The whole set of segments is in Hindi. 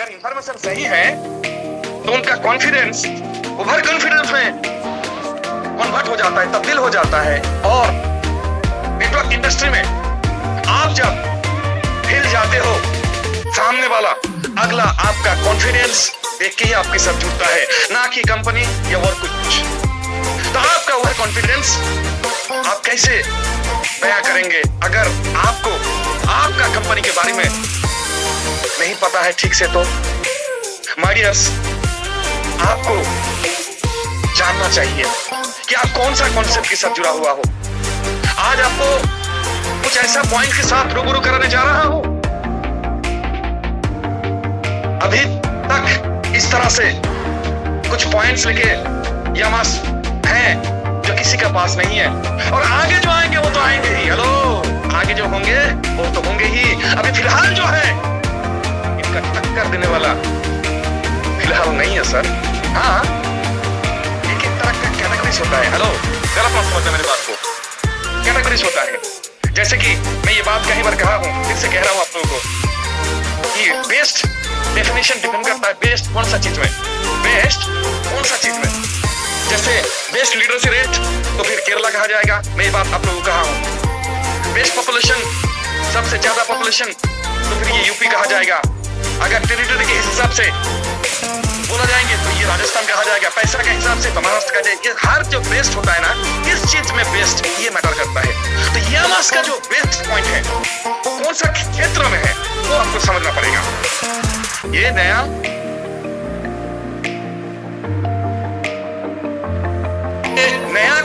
अगर इंफॉर्मेशन सही है तो उनका कॉन्फिडेंस ओवर कॉन्फिडेंस में कन्वर्ट हो जाता है, तब्दील हो जाता है। और नेटवर्क इंडस्ट्री में आप जब हिल जाते हो, सामने वाला अगला आपका कॉन्फिडेंस देख के ही आपके साथ जुड़ता है, ना कि कंपनी या और कुछ। तो आपका ओवर कॉन्फिडेंस आप कैसे बयां करेंगे अगर आपको आपका कंपनी के बारे में नहीं पता है ठीक से? तो माय डियर्स, आपको जानना चाहिए कि आप कौन सा कॉन्सेप्ट के साथ जुड़ा हुआ हो। आज आपको कुछ ऐसा पॉइंट के साथ रूबरू कराने जा रहा हूं, अभी तक इस तरह से कुछ पॉइंट्स लेके यामास हैं जो किसी के पास नहीं है, और आगे जो आएंगे वो तो आएंगे ही। हेलो, आगे जो होंगे वो तो होंगे ही। अभी फिलहाल जो है इनका टक्कर देने वाला फिलहाल नहीं है सर। हाँ, एक एक तरह का कैटेगरीज होता है। हेलो, गलत मत समझना मेरी बात को। कैटेगरीज होता है, जैसे कि मैं ये बात कई बार कहा हूं, फिर से कह रहा हूं आप लोगों को कि बेस्ट डेफिनेशन डिपेंड करता है बेस्ट कौन सा चीज में, बेस्ट कौन सा चीज में। जैसे बेस्ट लिटरेसी रेट तो फिर केरला कहा जाएगा, मैं ये बात आप लोगों को कहा हूं। बेस्ट पॉपुलेशन, सबसे ज्यादा पॉपुलेशन, तो फिर ये यूपी कहा जाएगा। अगर टेरिटरी के हिसाब से बोला जाएंगे तो ये राजस्थान कहा जाएगा। पैसा के हिसाब से तो महाराष्ट्र कहा जाएगा। हर जो बेस्ट होता है ना, किस चीज में बेस्ट, ये मैटर करता है। तो यामास का जो बेस्ट पॉइंट है वो कौन सा क्षेत्र में है वो आपको समझना पड़ेगा। ये नया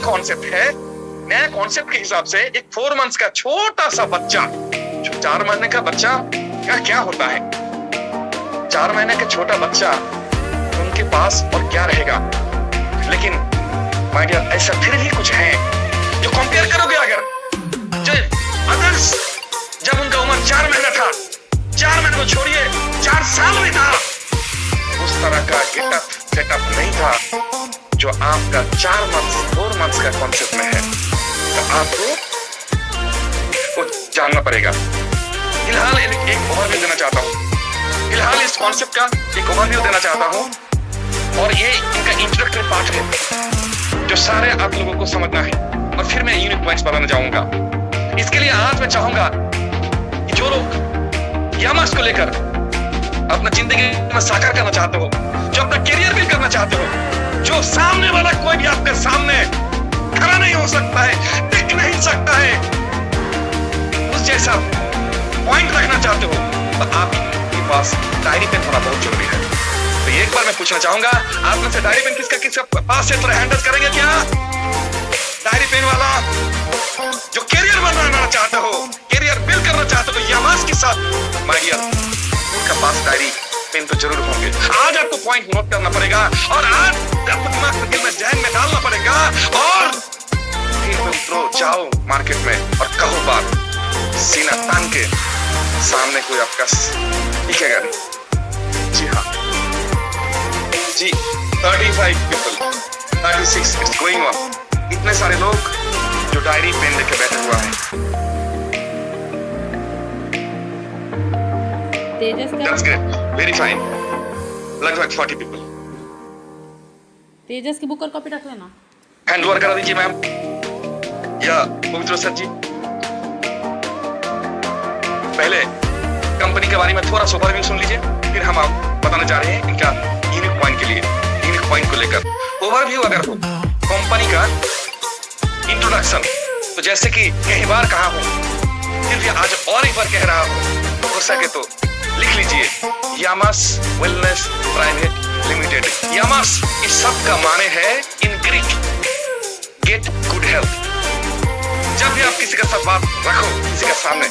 कॉन्सेप्ट है। नया कॉन्सेप्ट के हिसाब से एक 4 मंथ्स का छोटा सा बच्चा, 4 महीने का बच्चा का क्या होता है, 4 महीने का छोटा बच्चा उनके पास और क्या रहेगा। लेकिन माय डियर, ऐसा फिर भी कुछ है जो कंपेयर करोगे अगर जो अदर्स, जब उनका उम्र 4 महीना था, 4 महीने को छोड़िए 4 साल में था, उस तरह का गेटअप सेटअप नहीं था जो आपका 4 मंथ्स का कॉन्सेप्ट में है। तो आपको वो जानना पड़ेगा। फिलहाल एक ओवरव्यू देना चाहता हूँ, फिलहाल इस कॉन्सेप्ट का एक ओवरव्यू देना चाहता हूँ, और ये इनका इंट्रोडक्टरी पार्ट है जो सारे आप लोगों को समझना है, और फिर मैं यूनिक पॉइंट्स बताना चाहूंगा। इसके लिए आज मैं चाहूंगा कि जो लोग यामास को लेकर अपना जिंदगी में साकार करना चाहते हो, जो अपना करियर बिल्ड करना चाहते हो, जो सामने वाला कोई भी आपके सामने खड़ा नहीं हो सकता है, टिक नहीं सकता है, उस जैसा पॉइंट रखना चाहते हो, तो आपके पास डायरी पेन होना बहुत जरूरी है। तो एक बार मैं पूछना चाहूंगा, आप में से डायरी पेन किसका पास है? थोड़ा हैंडल करेंगे क्या? डायरी पेन वाला जो करियर बनाना चाहते हो, करियर बिल्ड करना चाहते हो यामास के साथ, माय डियर, उनका पास डायरी पेन तो जरूर होंगे। आज आपको पॉइंट नोट करना पड़ेगा, और आज आपको दिमाग में, दिल में, जहन में डालना पड़ेगा, और फिर तुम उतरो, जाओ मार्केट में और कहो बात, सीना तान के, सामने कोई आपका दिखेगा नहीं। जी हाँ जी, 35 पीपल, 36 इट्स गोइंग ऑन। इतने सारे लोग जो डायरी पेन लेके बैठे हुआ है। That's great, very fine. लगभग 40 पीपल। तेजस की बुक और कॉपी रख लेना। हैंड ओवर करा दीजिए मैम या पवित्र सर जी। पहले कंपनी के बारे में थोड़ा सा ओवरव्यू सुन लीजिए, फिर हम आप बताने जा रहे हैं इनका यूनिक पॉइंट के लिए, यूनिक पॉइंट को लेकर ओवरव्यू अगर हो कंपनी का इंट्रोडक्शन। तो जैसे कि कई बार कहा हूं, फिर भी आज और एक बार कह रहा हूं, हो सके तो लिख लीजिए, यामास वेलनेस प्राइवेट लिमिटेड। यामास इस शब्द का माने है in Greek get good health. जब भी आप किसी का साथ बात रखो, किसी के सामने,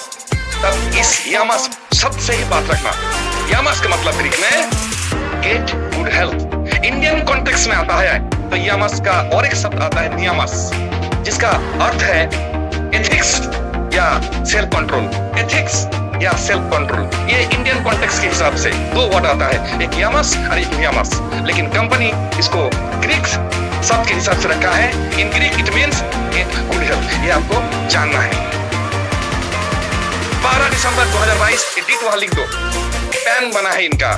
तब इस यामास शब्द से ही बात रखना। यामास का मतलब ग्रीक में get good health. Indian context में आता है तो यामास का और एक शब्द आता है नियामास, जिसका अर्थ है एथिक्स या सेल्फ कंट्रोल। एथिक्स या सेल्फ कंट्रोल, ये इंडियन कॉन्टेक्स्ट के हिसाब से 2 वर्ड आता है, एक यामास और एक नियामास। लेकिन कंपनी इसको ग्रीक शब्द के हिसाब से रखा है। In Greek it means good health, ये आपको जानना है। 12 दिसंबर 2022 ये डेट वहां लिख दो, पैन बना है इनका,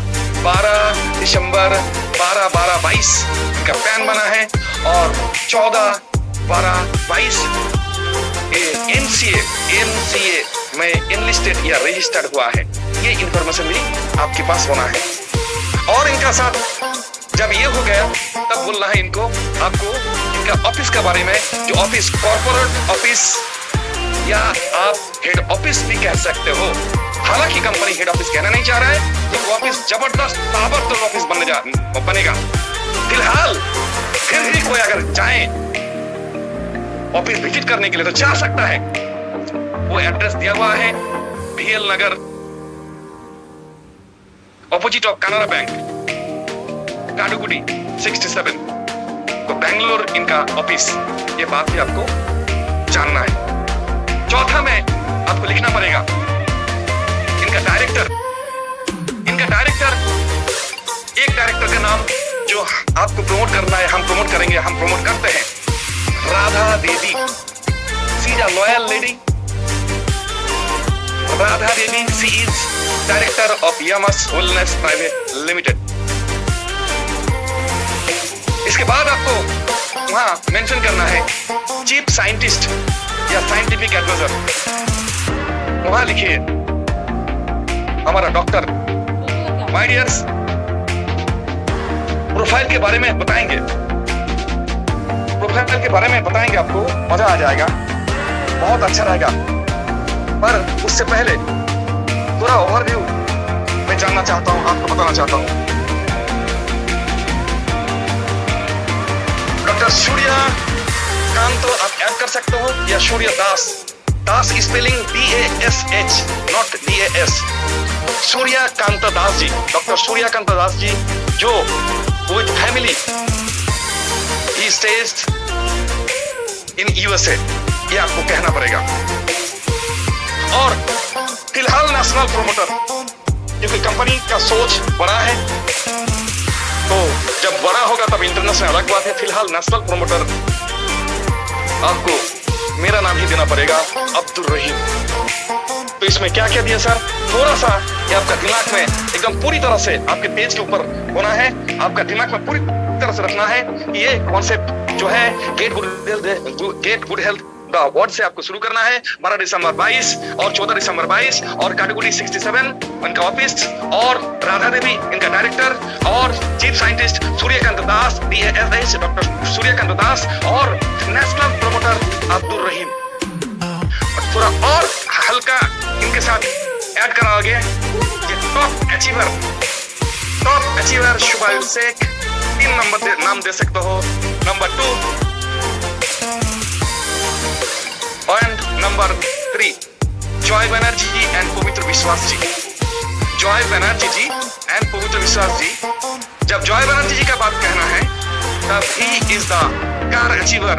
12 दिसंबर 12-12-22 इनका पैन बना है और 14-12-22 एमसीए में इनलिस्टेड या रजिस्टर्ड हुआ है। ये इंफॉर्मेशन भी आपके पास होना है। और इनका साथ जब ये हो गया तब बोलना है इनको आपको इनका ऑफिस के बारे में, जो ऑफिस कॉर्पोरेट ऑफिस या आप हेड ऑफिस भी कह सकते हो। हालांकि कंपनी हेड ऑफिस कहना नहीं चाह रहा है, तो ऑफिस जबरदस्त ताबड़तोड़ ऑफिस बनेगा। फिलहाल फिर भी कोई अगर जाए ऑफिस विजिट करने के लिए तो जा सकता है। वो एड्रेस दिया हुआ है भीएल नगर, ऑपोजिट ऑफ कनारा बैंक, काडुगुडी 67, तो बेंगलोर इनका ऑफिस। ये बात भी आपको जानना है। चौथा में आपको लिखना पड़ेगा इनका डायरेक्टर। एक डायरेक्टर का नाम जो आपको प्रमोट करना है, हम प्रमोट करेंगे, हम प्रमोट करते हैं, Radha Devi. She is a loyal lady. Radha Devi, she is director of Yamas wellness private limited. इसके बाद आपको वहां मेंशन करना है चीफ साइंटिस्ट या साइंटिफिक एडवाइजर। वहां लिखिए हमारा डॉक्टर। माय डियर्स, प्रोफाइल के बारे में बताएंगे, आपको मजा आ जाएगा, बहुत अच्छा रहेगा। पर उससे पहले पूरा ओवरव्यू मैं जानना चाहता हूं, आपको बताना चाहता हूं। डॉक्टर सूर्यकांत तो आप ऐड कर सकते हो, या Surya Das. Das spelling DASH, not DAS। Suryakant Das ji, doctor Suryakant Das ji, जो विद फैमिली ही स्टेज इन USA, ये आपको कहना पड़ेगा। और फिलहाल नेशनल प्रोमोटर, क्योंकि कंपनी का सोच बड़ा है, तो जब बड़ा होगा तब इंटरनेशनल अलग बात है। फिलहाल नेशनल प्रोमोटर आपको मेरा नाम ही देना पड़ेगा, अब्दुल रहीम। तो इसमें क्या क्या दिया सर? थोड़ा सा ये आपका दिमाग में एकदम पूरी तरह से आपके पेज के ऊपर होना है, आपका दिमाग में पूरी तरह से रखना है कि ये कॉन्सेप्ट जो है गेट गुड हेल्थ अवार्ड से आपको शुरू करना है। 12 दिसंबर 22 और 14 दिसंबर 22 और काडुगुडी 67 इनका ऑफिस, और राधा देवी इनका डायरेक्टर, और चीफ साइंटिस्ट सूर्यकांत दास DASH, डॉक्टर सूर्यकांत दास, और नेशनल प्रोमोटर अब्दुल रहीम। थोड़ा और हल्का इनके साथ ऐड करा गया टॉप अचीवर शुभायु शेख। 3 नंबर नाम दे सकते हो, number 2 and number 3 Joy Banerjee and पवित्र विश्वास जी। जॉय बनर्जी जी एंड पवित्र विश्वास जी, जब जॉय बनर्जी जी का बात कहना है तब ही is the car achiever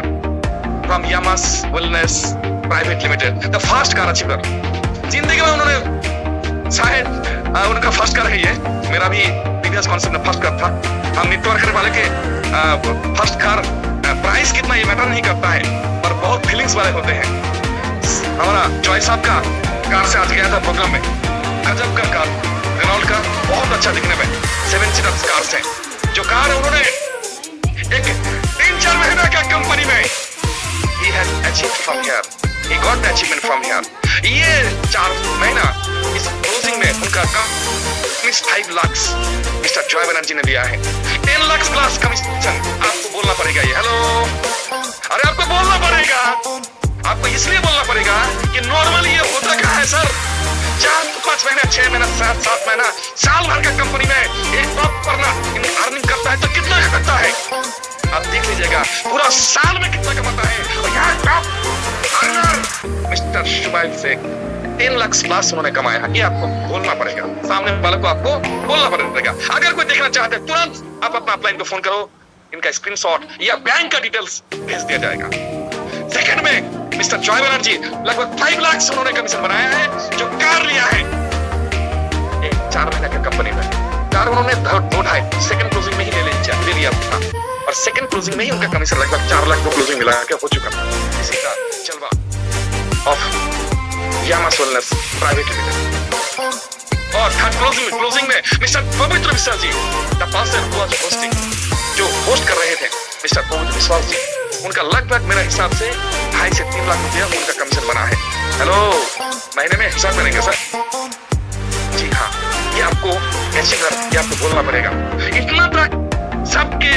from Yamas wellness private limited, the first car achiever. जिंदगी में उन्होंने शायद उनका फर्स्ट कार है ये, मेरा भी प्रीवियस कॉन्सेप्ट में फर्स्ट कार था। हम नेटवर्क वाले के फर्स्ट कार प्राइस कितना ये मैटर नहीं करता है, पर बहुत फीलिंग्स वाले होते हैं। हमारा जॉय साहब का कार से आज गया था प्रोग्राम में, गजब का कार, रेनॉल्ट का, बहुत अच्छा दिखने में, 7 सीटर कार से। जो कार उन्होंने एक 3-4 महीने का कंपनी में he has achieved from here, he got the achievement from here। ये 4 महीना इस क्लोजिंग में उनका commission 5 lakh mister Joy Banerjee ने दिया है। 10 लाख प्लस कमीशन। आपको बोलना पड़ेगा ये, हेलो, अरे आपको बोलना पड़ेगा, आपको इसलिए बोलना पड़ेगा कि नॉर्मली ये होता क्या है सर, 4-5 महीना, 6 महीना, 7 महीना, साल भर का कंपनी में एक टॉप पर ना अर्निंग करता है तो कितना करता है आप देख लीजिएगा, पूरा साल में कितना कमाता है। और यहाँ top earner mister Shubhayu Sheikh 10 lakh plus उन्होंने कमाया है। ये आपको बोलना पड़ेगा, सामने वाले को आपको बोलना पड़ेगा। अगर कोई देखना चाहते हैं तुरंत आप अपना अपलाइन को फोन करो, इनका स्क्रीनशॉट या बैंक का डिटेल्स भेज दिया जाएगा। सेकंड में मिस्टर जॉय बनर्जी लगभग 5 लाख उन्होंने कमीशन बनाया है, जो कार लिया है 4 महीने की कंपनी में। कार उन्होंने 2.5 सेकंड क्लोजिंग में ही ले लिया था, और सेकंड क्लोजिंग में ही उनका कमीशन लगभग 4 लाख को क्लोजिंग मिला के हो चुका था। इसी का जलवा of Yamas wellness private limited. और थर्ड क्लोजिंग में mister Pavitra Mishra ji, the person who was hosting, जो होस्ट कर रहे थे मिस्टर पवित्र विश्वास जी, उनका लगभग मेरे हिसाब से 2.5 से 3 लाख रुपया उनका कमीशन बना है। हेलो, महीने में हिसाब करेंगे सर? जी हाँ, ये आपको कैसे कर, ये आपको बोलना पड़ेगा। इतना तक सबके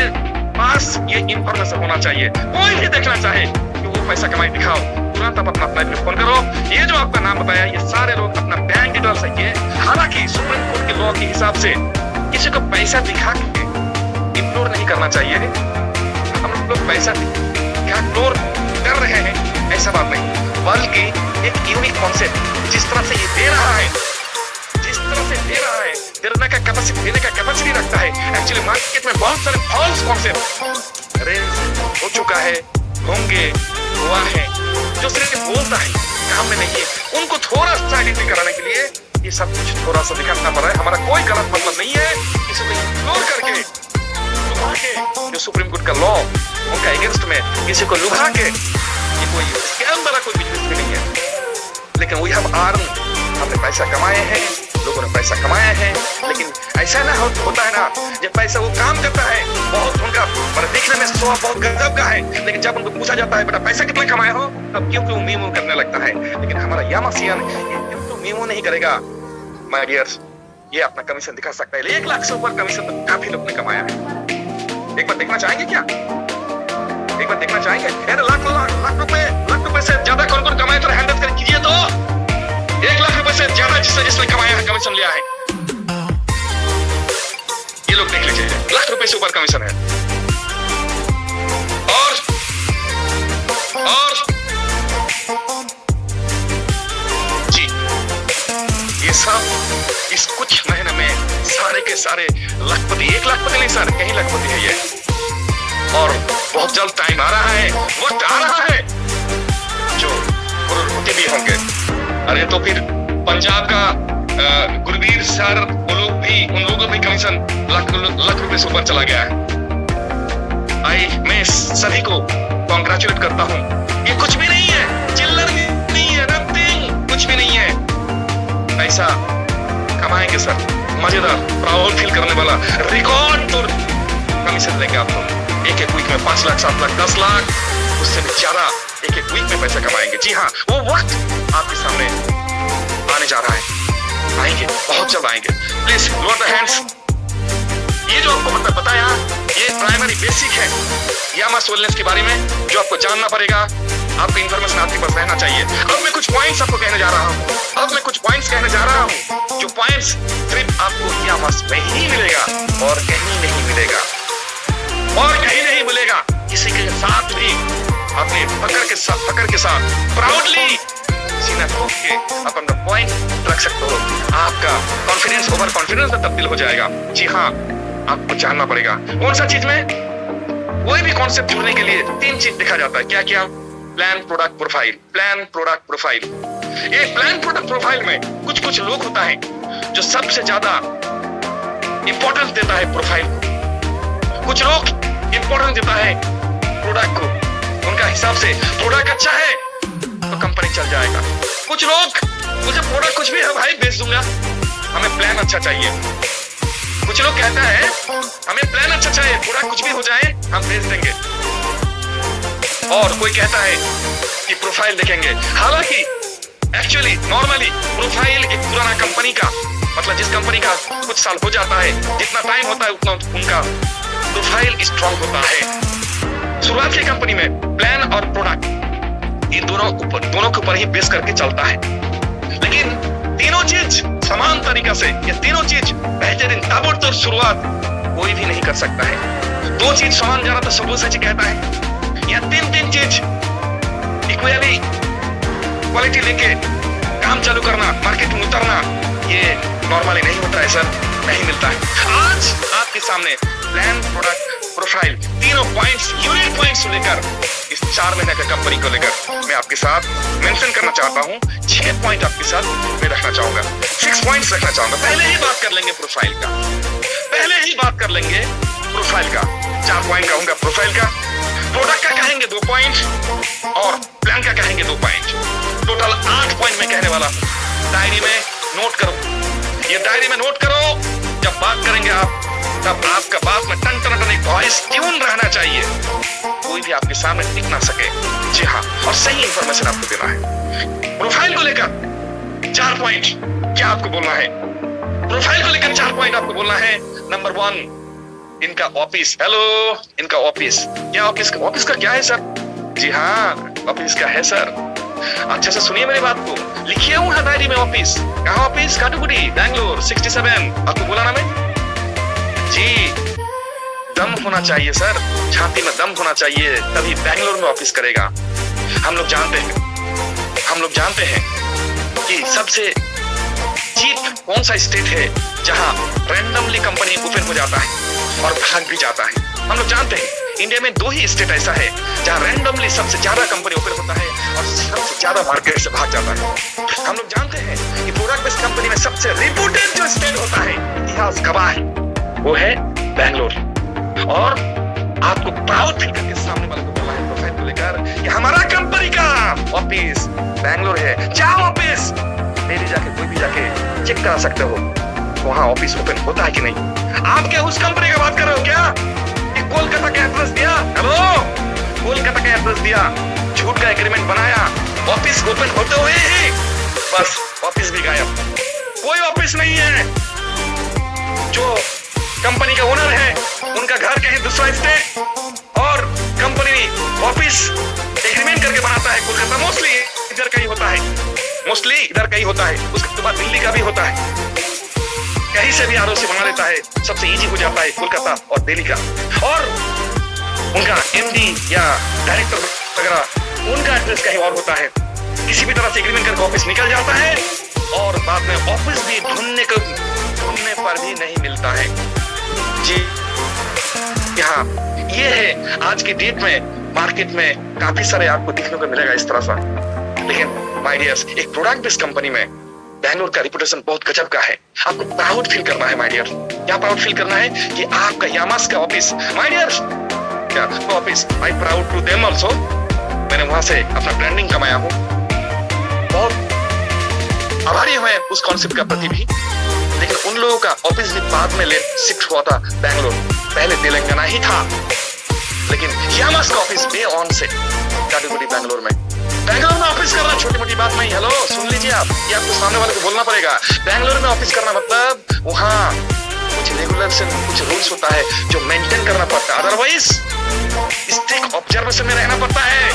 पास ये इंफॉर्मेशन होना चाहिए। कोई भी देखना चाहे कि वो पैसा कमाई, दिखाओ, तुरंत आप अपना फ्लाइट में फोन करो। ये जो आपका नाम बताया, ये सारे लोग अपना बैंक डिटेल चाहिए। हालांकि सुप्रीम कोर्ट के लॉ के हिसाब से किसी को पैसा दिखा के इग्नोर नहीं करना चाहिए। हम लोग पैसा इग्नोर कर रहे हैं ऐसा बात नहीं, बल्कि एक यूनिक कॉन्सेप्ट जिस तरह से ये दे रहा है, जिस तरह से दे रहा है, देने का कैपेसिटी रखता है। एक्चुअली मार्केट में बहुत सारे फॉल्स कॉन्सेप्ट रेज हो चुका है, होंगे, हुआ है, जो सिर्फ बोलता है, काम में नहीं है। उनको थोड़ा सा आइडेंटिफाई कराने के लिए ये सब कुछ थोड़ा सा दिखाना पड़ रहा है। हमारा कोई गलत मतलब नहीं है, किसी को इग्नोर करके जो सुप्रीम कोर्ट का लॉ उनका अगेंस्ट में किसी को लुभा के, ये कोई स्कैम वाला कोई बिजनेस भी नहीं है। लेकिन वी हैव अर्न, हमने पैसा कमाए हैं, लोगों ने पैसा कमाया है। लेकिन ऐसा ना होता है ना, जब पैसा वो काम करता है बहुत उनका पर दिखने में स्वभाव बहुत गजब का है, लेकिन जब उनको पूछा जाता है बेटा पैसा कितना कमाया हो, तब क्यों मीमो करने लगता है। लेकिन हमारा यामासियन क्यों मीमो नहीं करेगा? माय डियर्स, ये अपना कमीशन दिखा सकता है। 1 लाख से ऊपर कमीशन तो काफी लोग ने कमाया है। एक बार देखना चाहेंगे क्या? एक बार देखना चाहेंगे? लाख रुपए से ज्यादा कौन कौन कमाए, तो हैंड अप कर कीजिए। तो 1 लाख रुपए से ज्यादा जिसने कमाया है, कमीशन लिया है, ये लोग देख लीजिए। लाख रुपए से ऊपर कमीशन है। और जी, ये सब इस कुछ महीने में सारे के सारे लाखपति, 1 लाखपति नहीं सर, कहीं लाखपति है ये। और बहुत जल्द टाइम आ रहा है, वक्त आ रहा है जो करोड़पति भी होंगे। अरे तो फिर पंजाब का गुरबीर सर, वो लोग भी, उन लोगों भी कमीशन लाख रुपए से ऊपर चला गया है। मैं सभी को कॉन्ग्रेचुलेट करता हूँ। ये कुछ भी नहीं है, चिल्लर भी नहीं है, नथिंग, कुछ भी नहीं है। पैसा कमाएंगे सर, मजेदार, प्राउड फील करने वाला, रिकॉर्ड तोड़ कमीशन लेंगे आप लोग। एक वीक में 5 लाख, 7 लाख, 10 लाख, उससे भी ज्यादा एक वीक में पैसा कमाएंगे। जी हाँ, वो वक्त आपके सामने आने जा रहा है, आएंगे, बहुत जल्द आएंगे। Please lower the hands. ये जो आपको बताया, ये प्राइमरी बेसिक है यामास वेलनेस के बारे में, जो आपको जानना पड़ेगा। आपको इन्फॉर्मेशन आपके पास रहना चाहिए। अब मैं कुछ पॉइंट्स आपको कहने जा रहा हूँ, जो पॉइंट्स सिर्फ आपको यामास में ही मिलेगा और कहीं नहीं मिलेगा, किसी के साथ भी। अपने फकर के साथ प्राउडली सीना ठोक के आप अपना पॉइंट रख सकते हो। आपका कॉन्फिडेंस ओवर कॉन्फिडेंस में तब्दील हो जाएगा। जी हाँ, आपको जानना पड़ेगा कौन सा चीज में। कोई भी कॉन्सेप्ट जुड़ने के लिए 3 चीज देखा जाता है। क्या क्या? Plan, product, profile. Plan, product, profile. ये प्लान, प्रोडक्ट, प्रोफाइल में कुछ लोग होता है जो सबसे ज्यादा इंपॉर्टेंस देता है प्रोफाइल को, कुछ लोग इंपॉर्टेंस देता है प्रोडक्ट को। उनका हिसाब से प्रोडक्ट अच्छा है तो कंपनी चल जाएगा। कुछ लोग, मुझे प्रोडक्ट कुछ भी है भाई बेच दूंगा, हमें प्लान अच्छा चाहिए। कुछ लोग कहता है हमें प्लान अच्छा चाहिए, प्रोडक्ट कुछ भी हो जाए हम बेच देंगे। और कोई कहता है कि प्रोफाइल देखेंगे। हालांकि एक्चुअली नॉर्मली प्रोफाइल एक पुराना कंपनी का, मतलब जिस कंपनी का कुछ साल हो जाता है, जितना टाइम होता है उतना उनका प्रोफाइल स्ट्रॉन्ग होता है। शुरुआत की कंपनी में प्लान और प्रोडक्ट, ये दोनों के ऊपर ही बेस करके चलता है। लेकिन तीनों चीज समान तरीका से, ये तीनों चीज बेहतरीन ताबड़तोड़ शुरुआत कोई भी नहीं कर सकता है। 2 चीज समान जाना तो सबूत सच कहता है, या 3 चीज इक्वली क्वालिटी लेके काम चालू करना, मार्केट में उतरना, ये नॉर्मली नहीं होता है सर, नहीं मिलता है। आज आपके सामने प्लान, प्रोडक्ट, प्रोफाइल, तीनों पॉइंट्स, यूनिक पॉइंट्स लेकर इस 4 महीने का कंपनी को लेकर मैं आपके साथ मेंशन करना चाहता हूँ। 6 पॉइंट आपके साथ मैं रखना चाहूंगा, 6 पॉइंट्स रखना चाहूंगा। पहले ही बात कर लेंगे प्रोफाइल का, 4 पॉइंट कहूंगा प्रोफाइल का, प्रोडक्ट का कहेंगे 2 पॉइंट और प्लान का कहेंगे 2 पॉइंट। टोटल 8 पॉइंट में कहने वाला हूं। डायरी में नोट करो, ये डायरी में नोट करो। जब बात करेंगे आप, तब आपका बात में टन टन टन एक वॉइस ट्यून रहना चाहिए, कोई भी आपके सामने टिक ना सके। जी हाँ, और सही इंफॉर्मेशन आपको देना है। प्रोफाइल को लेकर 4 पॉइंट क्या आपको बोलना है? प्रोफाइल को लेकर 4 पॉइंट आपको बोलना है। नंबर 1, इनका ऑफिस। हेलो, इनका ऑफिस क्या? ऑफिस का क्या है सर? जी हाँ, ऑफिस का है सर। अच्छा से सुनिए मेरी बात को, लिखिए हूँ डायरी में ऑफिस। कहाँ ऑफिस? काटुगुड़ी, बैंगलोर 67। आपको बोला ना मैं? जी, दम होना चाहिए सर, छाती में दम होना चाहिए, तभी बैंगलोर में ऑफिस करेगा। हम लोग जानते हैं कि सबसे चीप कौन सा स्टेट है जहां रैंडमली कंपनी ओपन हो जाता है और भाग भी जाता है। हम लोग जानते हैं इंडिया में 2 ही स्टेट ऐसा है जहां रैंडमली सबसे ज्यादा कंपनी ओपन होता है और सबसे ज्यादा मार्केट से भाग जाता है। हम लोग जानते हैं कि प्रोडक्ट बेस्ड कंपनी में सबसे रिपोर्टेड जो स्टेट होता है, इतिहास गवाह है, वो है बैंगलोर। और आपको प्राउड फील करके सामने वाले को बोला है प्रोफाइल को लेकर कि हमारा कंपनी का ऑफिस बैंगलोर है। जाओ ऑफिस, डेली जाके कोई भी जाके चेक करा सकते हो वहां ऑफिस ओपन होता है कि नहीं। आप क्या उस कंपनी का बात कर रहे हो क्या? कोलकाता का एड्रेस दिया, हेलो, कोलकाता का एड्रेस दिया, झूठ का एग्रीमेंट बनाया, ऑफिस ओपन होते हुए ही बस ऑफिस भी गायब। कोई ऑफिस नहीं है। जो कंपनी का ओनर है उनका घर कहीं दूसरा स्टेट और कंपनी ऑफिस एग्रीमेंट करके बनाता है कोलकाता। मोस्टली इधर का ही होता है, उसके बाद दिल्ली का भी होता है, कहीं से भी आरओसी बना लेता है, सबसे इजी हो जाता है कोलकाता और दिल्ली का। और उनका एमडी या डायरेक्टर वगैरह उनका एड्रेस कहीं और होता है। किसी भी तरह से एग्रीमेंट करके ऑफिस निकल जाता है और बाद में ऑफिस भी ढूंढने पर भी नहीं मिलता है। जी हाँ, ये है आज की डेट में मार्केट में काफी सारे आपको देखने को मिलेगा इस तरह सा। लेकिन माय डियर्स, एक प्रोडक्ट बेस्ड कंपनी में बैंगलोर का रिपुटेशन बहुत गजब का है। आपको प्राउड फील करना है माय डियर। क्या प्राउड फील करना है? कि आपका यामास का ऑफिस, माय डियर, क्या office, I proud to them also. मैंने वहां से अपना ब्रांडिंग कमाया हूँ, बहुत आभारी हूं उस कॉन्सेप्ट का प्रति भी। लेकिन उन लोगों का ऑफिस भी बाद में शिफ्ट हुआ था बैंगलोर, पहले तेलंगाना ही था। लेकिन यामास का ऑफिस बे ऑन से काटुगुड़ी बैंगलोर में ऑफिस करना छोटी मोटी बात नहीं। हेलो, सुन लीजिए आप, ये आपको सामने वाले को बोलना पड़ेगा। बैंगलोर में ऑफिस करना मतलब वहाँ कुछ रेगुलेशन, कुछ रूल्स होता है जो मेंटेन करना पड़ता है। अदरवाइज स्ट्रिक्ट ऑब्जर्वेशन में रहना पड़ता है।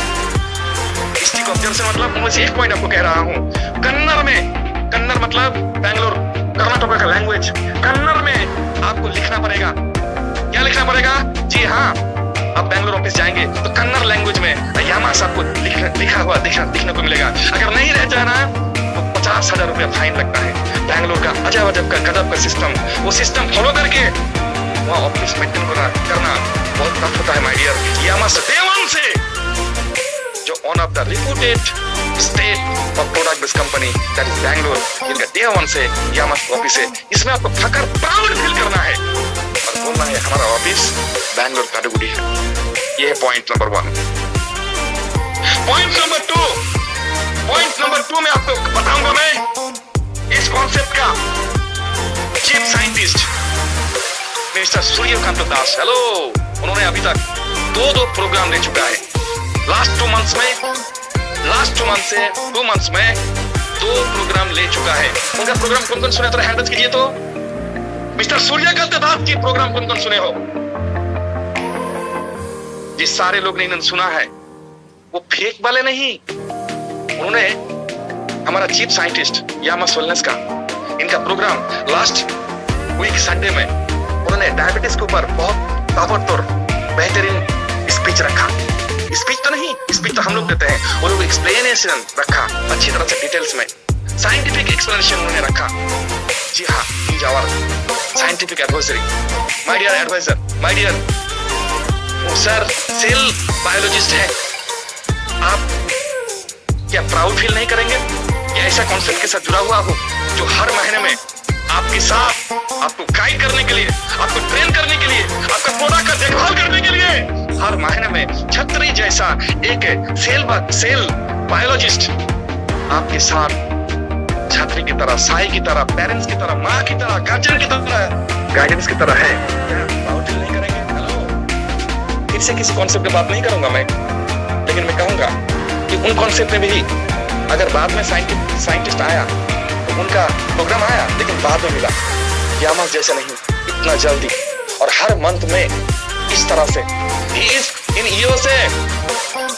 स्ट्रिक्ट ऑब्जर्वेशन मतलब मुझे एक पॉइंट आपको कह रहा हूँ, कन्नड़ मतलब बैंगलोर कर्नाटक का लैंग्वेज। कन्नड़ में आपको लिखना पड़ेगा। क्या लिखना पड़ेगा? जी हाँ, आप बैंगलोर ऑफिस जाएंगे तो कन्नड़ लैंग्वेज में यामास आपको लिखा हुआ दिखने को मिलेगा। अगर नहीं रह जाना तो 50,000 रुपया फाइन लगता है। बैंगलोर का अजब अजब का गजब का सिस्टम, वो सिस्टम फॉलो करके वहाँ ऑफिस मेंटेन करना बहुत टफ होता है माय डियर। यामास देवन से जो one of the reputed state of product based company that is Bangalore, इनका देवन से यामास ऑफिस है। इसमें आपको फकर प्राउड फील करना है और बोलना है हमारा ऑफिस बैंगलोर काटुगुड़ी है। ये है पॉइंट नंबर 1। पॉइंट नंबर 2 में आपको बताऊंगा मैं इस कॉन्सेप्ट का चीफ साइंटिस्ट मिस्टर सूर्यकांत दास। हेलो, उन्होंने अभी तक 2 प्रोग्राम ले चुका है। लास्ट 2 मंथ्स में 2 प्रोग्राम ले चुका है। उनका प्रोग्राम कौन सुने तो हैंड कीजिए तो। मिस्टर सूर्यकांत दास की प्रोग्राम कौन सुने हो? जिस सारे लोग ने सुना है वो फेक वाले नहीं। उन्होंने हमारा चीफ साइंटिस्ट यामास वेलनेस का इनका प्रोग्राम लास्ट वीक संडे में उन्होंने डायबिटीज के ऊपर बहुत ताबड़तोड़ बेहतरीन स्पीच रखा। स्पीच तो हम लोग देते हैं, वो लोग एक्सप्लेनेशन रखा अच्छी तरह से डिटेल्स में, साइंटिफिक एक्सप्लेनेशन उन्होंने रखा। जी हाँ, is our scientific advisory, my dear adviser, my dear sir, cell biologist है। आप क्या प्राउड फील नहीं करेंगे कि ऐसा कॉन्सेप्ट के साथ जुड़ा हुआ हो जो हर महीने में आपके साथ आपको गाइड करने के लिए, आपको ट्रेन करने के लिए, आपका प्रोडक्ट का देखभाल करने के लिए हर महीने में छतरी जैसा एक सेल बायोलॉजिस्ट आपके साथ छात्री की तरह, साई की तरह, पेरेंट्स की तरह, माँ की तरह, गार्जियन की तरह, गाइडेंस की तरह है, क्या नहीं करेंगे? हेलो, फिर से किसी कॉन्सेप्ट पे बात नहीं करूंगा मैं, लेकिन मैं कहूंगा कि उन कॉन्सेप्ट में भी अगर बाद में साइंटिस्ट आया तो उनका प्रोग्राम आया, लेकिन बाद में मिला यामास जैसे नहीं, इतना जल्दी और हर मंथ में इस तरह से इन यूएसए।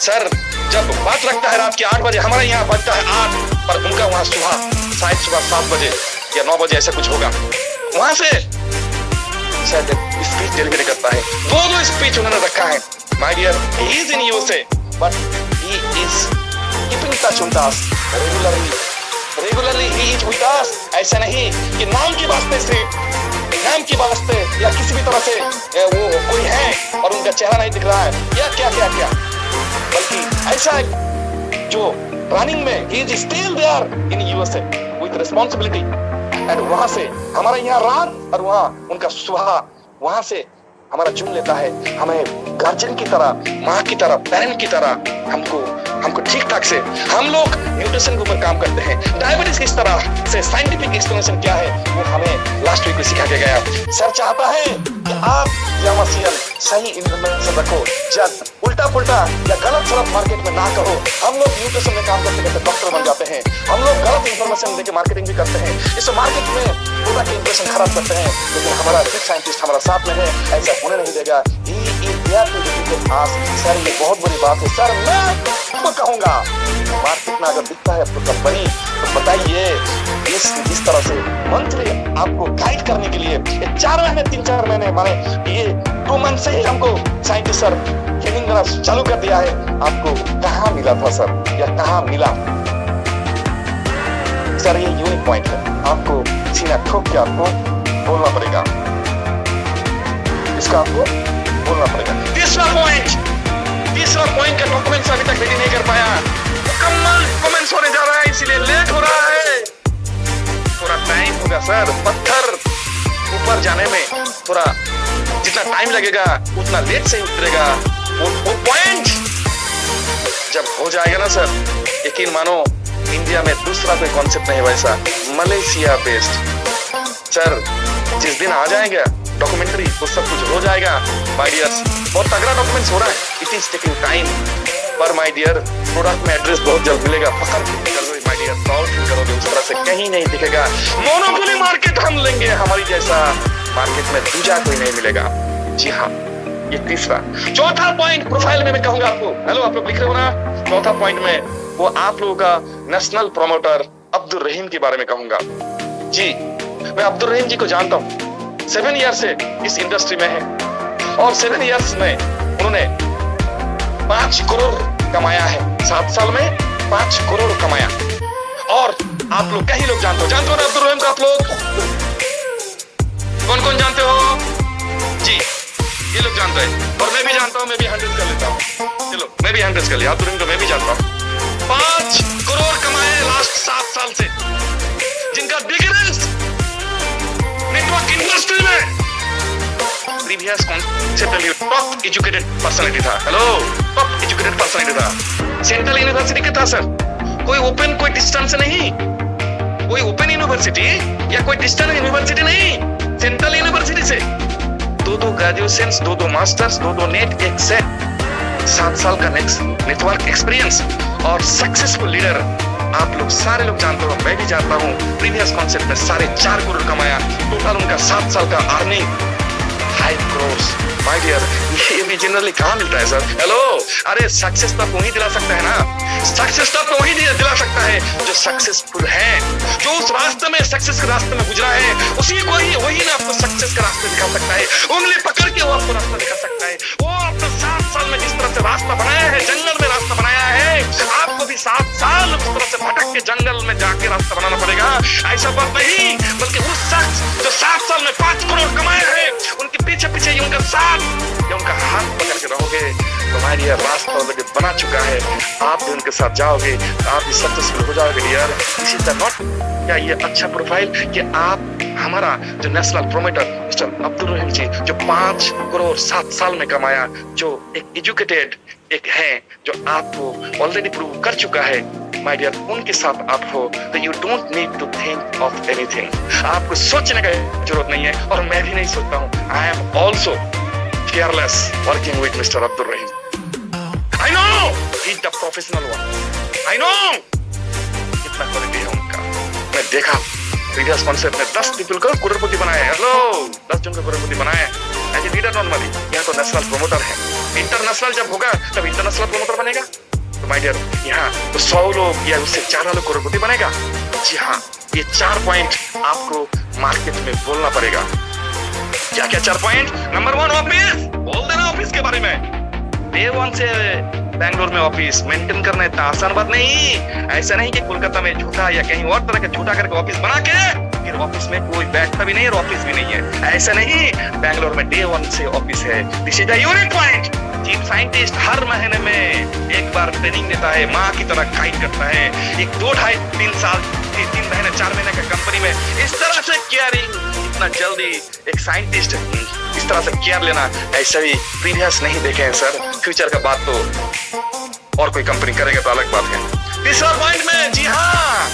सर जब बात रखता है रात के 8 बजे, हमारे यहाँ बजता है 8, पर उनका वहां शायद सुबह 7 बजे या 9 बजे ऐसा कुछ होगा। वहां से शायद स्पीच डिलीवरी करता है, दो स्पीच उन्होंने रखा है। My dear, he is in USA but he is keeping touch with us regularly he is with us. ऐसा नहीं कि नाम की वास्ते से, नाम की वास्ते या किसी भी तरह से वो कोई है और उनका चेहरा नहीं दिख रहा है या क्या, बल्कि ऐसा है जो रनिंग में he is still there in USA with responsibility. And वहां से हमारा यहाँ रात और वहां उनका सुबह, वहां से हमारा चुन लेता है, हमें गार्जियन की तरह, माँ की तरह, पेरेंट की तरह हमको ठीक ठाक से। हम लोग न्यूट्रिशन के ऊपर काम करते हैं, डायबिटीज किस तरह से साइंटिफिक एक्सप्लेनेशन क्या है वो हमें लास्ट वीक में सिखा के गया। सर चाहता है कि आप यामासियन सही इन्फॉर्मेशन रखो, जब उल्टा पुल्टा या गलत सलत मार्केट में ना कहो। हम लोग न्यूट्रिशन में काम करते करते डॉक्टर बन जाते हैं, हम लोग गलत इन्फॉर्मेशन देके मार्केटिंग भी करते हैं, इस मार्केट में पूरा के इंप्रेशन खराब करते हैं। लेकिन हमारा बिग साइंटिस्ट हमारा साथ में है, ऐसा होने नहीं देगा। सर ये बहुत बड़ी बात है सर, मैं तो कहूंगा मार्केट में अगर दिखता है आपको कंपनी तो बताइए इस तरह से मंथली आपको गाइड करने के लिए 4 महीने 3-4 महीने माने ये 2 मंथ से ही हमको साइंटिस्ट सर ट्रेनिंग देना चालू कर दिया है। आपको कहाँ मिला था सर या कहाँ मिला सर? ये यूनिक पॉइंट है, आपको सीना ठोक के आपको बोलना पड़ेगा, इसका आपको बोलना पड़ेगा। तीसरा पॉइंट का डॉक्यूमेंट्स अभी तक रेडी नहीं कर पाया, मुकम्मल कमेंट्स होने जा रहा है, इसीलिए लेट हो रहा है, थोड़ा टाइम होगा सर। पत्थर ऊपर जाने में थोड़ा जितना टाइम लगेगा उतना लेट से उतरेगा। वो पॉइंट जब हो जाएगा ना सर, यकीन मानो इंडिया में दूसरा कोई कॉन्सेप्ट नहीं वैसा, मलेशिया बेस्ड। सर जिस दिन आ जाएगा डॉक्यूमेंट्री वो सब कुछ हो जाएगा माय डियर्स, बहुत तगड़ा डॉक्यूमेंट्स हो रहा है। इट इज टेकिंग टाइम, पर माय डियर प्रोडक्ट में एड्रेस बहुत जल्द मिलेगा। पकड़ करो माय डियर, प्राउड फील करोगे, उस तरह से कहीं नहीं दिखेगा। मोनोपोली मार्केट हम लेंगे, हमारी जैसा मार्केट में दूसरा कोई नहीं मिलेगा। जी हाँ, ये तीसरा। चौथा पॉइंट प्रोफाइल में मैं कहूंगा आपको, हेलो आप लोग लिख रहे हो ना, चौथा पॉइंट में वो आप लोगों का नेशनल प्रमोटर अब्दुल रहीम के बारे में कहूंगा। जी मैं अब्दुल रहीम जी को जानता हूँ, 7 ईयर से इस इंडस्ट्री में है और 7 ईयर्स में उन्होंने 5 करोड़ कमाया है। 7 साल में 5 करोड़ कमाया। और आप लोग कई लोग जानते हो ना अब्दुल रहीम को? आप लोग कौन जानते हो? जी ये लोग जानते हैं और मैं भी जानता हूँ, मैं भी 100 कर लेता हूँ। चलो मैं भी 100 कर लिया, अब्दुल रहीम को मैं भी जानता हूँ। 5 करोड़ कमाए लास्ट 7 साल से, जिनका बिगनेस नेटवर्क इंडस्ट्री में previous concept top educated personality था। हेलो, टॉप एजुकेटेड पर्सनालिटी था, सेंट्रल यूनिवर्सिटी के था सर। कोई ओपन कोई डिस्टेंस नहीं, कोई ओपन यूनिवर्सिटी या कोई डिस्टेंस यूनिवर्सिटी नहीं, सेंट्रल यूनिवर्सिटी से 2 ग्रेजुएशंस, 2 मास्टर्स, 2 नेट, एक सेट, 7 साल का नेटवर्क एक्सपीरियंस और सक्सेसफुल लीडर। आप लोग सारे लोग जानते हो, मैं भी जानता हूँ। प्रीवियस कॉन्सेप्ट में 4.5 करोड़ कमाया, टोटल उनका 7 साल का अर्निंग 5 करोड़। माय डियर, ये भी जनरली कहाँ मिलता है सर? हेलो, अरे सक्सेस तो वही दिला सकता है ना, सक्सेस तो वही दिला सकता है जो सक्सेसफुल है, जो उस रास्ते में सक्सेस के रास्ते में गुजरा है, उसी को ही वही ना आपको सक्सेस का रास्ता दिखा सकता है। उंगली पकड़ के वो आपको रास्ता दिखा सकता है। वो आपने 7 साल में जिस तरह से रास्ता बनाया है, जंगल में रास्ता बनाया है, आपको भी 7 साल उस तरह से भटक के जंगल में जाके रास्ता बनाना पड़ेगा। ऐसा बात नहीं, बल्कि उस शख्स जो 7 साल में 5 करोड़ कमाया है, उनके पीछे पीछे उनका साथ या उनका हाथ पकड़ के रहोगे तो माय डियर रास्ता ऑलरेडी बना चुका है, आप भी उनके साथ जाओगे तो आप भी सक्सेसफुल हो जाओगे dear. This is the not, क्या ये अच्छा प्रोफाइल कि आप हमारा जो national promoter Mr Abdul Rahim ji जो 5 करोड़ 7 साल में कमाया, जो एक एजुकेटेड एक है, जो आपको ऑलरेडी प्रूव कर चुका है माय डियर, उनके साथ आप हो तो you don't need to think of anything, आपको सोचने का जरूरत नहीं है। और मैं भी नहीं सोचता हूँ, I am also fearless working with Mr. Abdul Rahim. I know he's the professional one. I know कितना क्वालिटी है उनका। मैं देखा प्रीवियस कॉन्सेप्ट में 10 पीपल को करोड़पति बनाए, हेलो 10 जन को करोड़पति बनाए एज ए लीडर नॉर्मली। यहाँ तो नेशनल प्रोमोटर है, इंटरनेशनल जब होगा तब इंटरनेशनल प्रोमोटर बनेगा। तो माय डियर यहाँ तो 100 लोग या उससे ज्यादा लोग करोड़पति बनेगा। जी हाँ, ये 4 पॉइंट आपको मार्केट में बोलना पड़ेगा। क्या क्या 4 पॉइंट? नंबर 1 ऑफिस, बोल देना ऑफिस के बारे में। डे 1 से बैंगलोर में ऑफिस मेंटेन करना इतना आसान बात नहीं। ऐसा नहीं कि कोलकाता में झूठा या कहीं और तरह का झूठा करके ऑफिस बना के फिर ऑफिस में कोई बैठता भी नहीं और ऑफिस भी नहीं है, ऐसा नहीं। बैंगलोर में डे 1 से ऑफिस है। This is the unique point. Chief scientist हर महीने में एक बार ट्रेनिंग देता है, माँ की तरह गाइड करता है। एक 2 ढाई 3 साल 3 महीने 4 महीने का कंपनी में इस तरह से केयरिंग, इतना जल्दी एक साइंटिस्ट इस तरह से केयर लेना ऐसा भी प्रीवियस नहीं देखे हैं सर। फ्यूचर का बात तो और कोई कंपनी करेगा तो अलग बात है। तीसरा पॉइंट में, जी हाँ,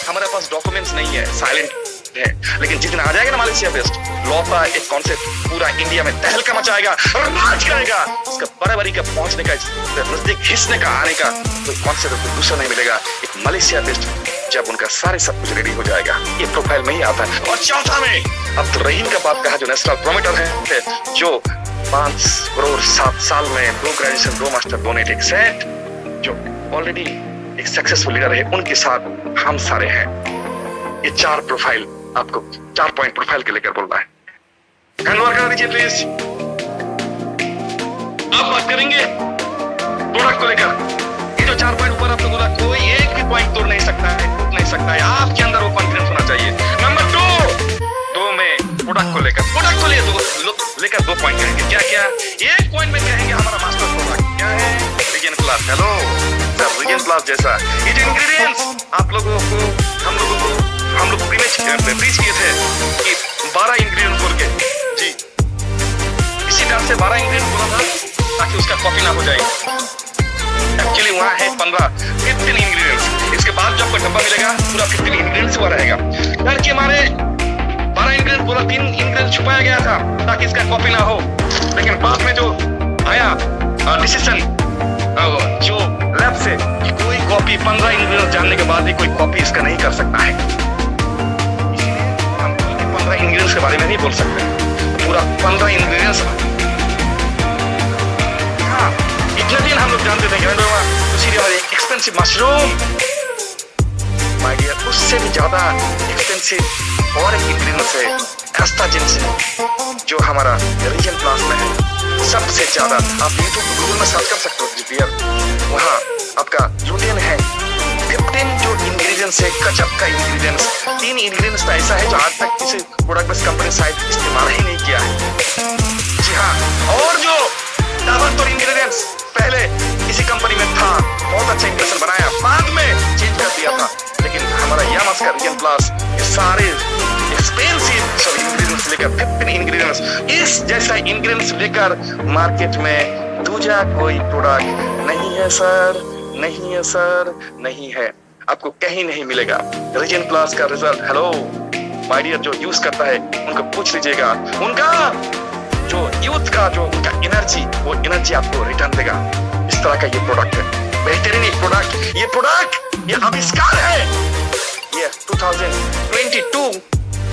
हमारे पास डॉक्यूमेंट्स नहीं है, साइलेंट है, लेकिन जिस दिन आ जाएगा ना मालेशिया बेस्ड लॉ का एक कॉन्सेप्ट पूरा इंडिया में तहलका मचाएगा और राज करेगा। इसका बराबरी का पहुंचने का, नजदीक घिसने का, आने का कोई कॉन्सेप्ट दूसरा नहीं मिलेगा। एक मलेशिया बेस्ड जब उनका सारे सब कुछ रेडी हो जाएगा, ये प्रोफाइल में ही आता है। और चौथा में अब्दुल रहीम का बात कहा, जो नेशनल प्रोमोटर है, जो 5 करोड़ 7 साल में 2 ग्रेजुएशन 2 मास्टर दोनों एक सेट, जो ऑलरेडी एक सक्सेसफुल लीडर है, उनके साथ हम सारे हैं। ये 4 प्रोफाइल आपको 4 पॉइंट प्रोफाइल के लेकर बोलना है। हैंडओवर कर दीजिए प्लीज। आप बात करेंगे प्रोडक्ट को लेकर। ये जो 4 पॉइंट ऊपर आपको बोला, कोई एक भी पॉइंट तोड़ नहीं सकता है, टूट नहीं सकता है। आपके अंदर वो कॉन्फिडेंस होना चाहिए। नंबर 2 में प्रोडक्ट को लेकर, प्रोडक्ट को लेकर 2 पॉइंट कहेंगे। क्या क्या? एक पॉइंट में कहेंगे हमारा मास्टर प्रोडक्ट क्या है? Region Plus. Hello sir, Region Plus जैसा ये जो इंग्रेडिएंट्स आप लोगों को हम लोग प्रीच किए थे कि 12 इंग्रेडिएंट बोल के, जी इसी तरह से 12 इंग्रेडिएंट बोला था ताकि उसका कॉपी ना हो जाए। एक्चुअली वहाँ है 15 इंग्रेडिएंट्स। इसके बाद जो आपको डब्बा मिलेगा पूरा 15 इंग्रेडिएंट्स हुआ रहेगा। यार कि हमारे 12 इंग्रेडिएंट बोला, 3 इंग्रेडिएंट छुपाया गया था ताकि इसका कॉपी ना हो। लेकिन बाद में जो आया डिसीजन जो लैब से कि कोई कॉपी 15 इंग्रेडिएंट जानने के बाद भी कोई कॉपी इसका नहीं कर सकता है। इसलिए हम 15 इंग्रेडिएंट्स के बारे में नहीं बोल सकते, पूरा 15 इंग्रेडिएंट्स। हाँ, इतने दिन हम लोग जानते थे कि एक्सपेंसिव मशरूम, माय डियर, उससे भी ज्यादा एक्सपेंसिव और एक इंग्रेडिएंट है एस्टाजिनसिन, जो हमारा रीजन प्लास में है सबसे ज्यादा। आप यूट्यूब गूगल में सर्च कर सकते हो डियर, वहाँ आपका लुटियन है। 15 जो इंग्रेडिएंट्स है, गजब का इंग्रेडिएंट्स। 3 इंग्रेडिएंट्स तो ऐसा है जो आज तक किसी प्रोडक्ट बेस्ड कंपनी साइड इस्तेमाल ही नहीं किया है। जी हाँ, और जो ताबड़तोड़ इंग्रेडिएंट्स पहले किसी कंपनी में था, बहुत अच्छा इंप्रेशन बनाया, बाद में चेंज कर दिया था। लेकिन हमारा यामास का रीजन प्लस ये सारे एक्सपेंसिव इंग्रेडिएंट्स लेकर 15 इंग्रेडिएंट्स, इस जैसा इंग्रेडिएंट्स लेकर मार्केट में दूसरा कोई प्रोडक्ट नहीं है सर, नहीं है सर, नहीं है, आपको कहीं नहीं मिलेगा। रीजन प्लस का रिजल्ट, हेलो माय डियर, जो यूज करता है उनको पूछ लीजिएगा, उनका जो यूथ का जो उनका एनर्जी, वो एनर्जी आपको रिटर्न देगा। इस तरह का ये प्रोडक्ट है, बेहतरीन एक प्रोडक्ट। ये आविष्कार है, ये 2022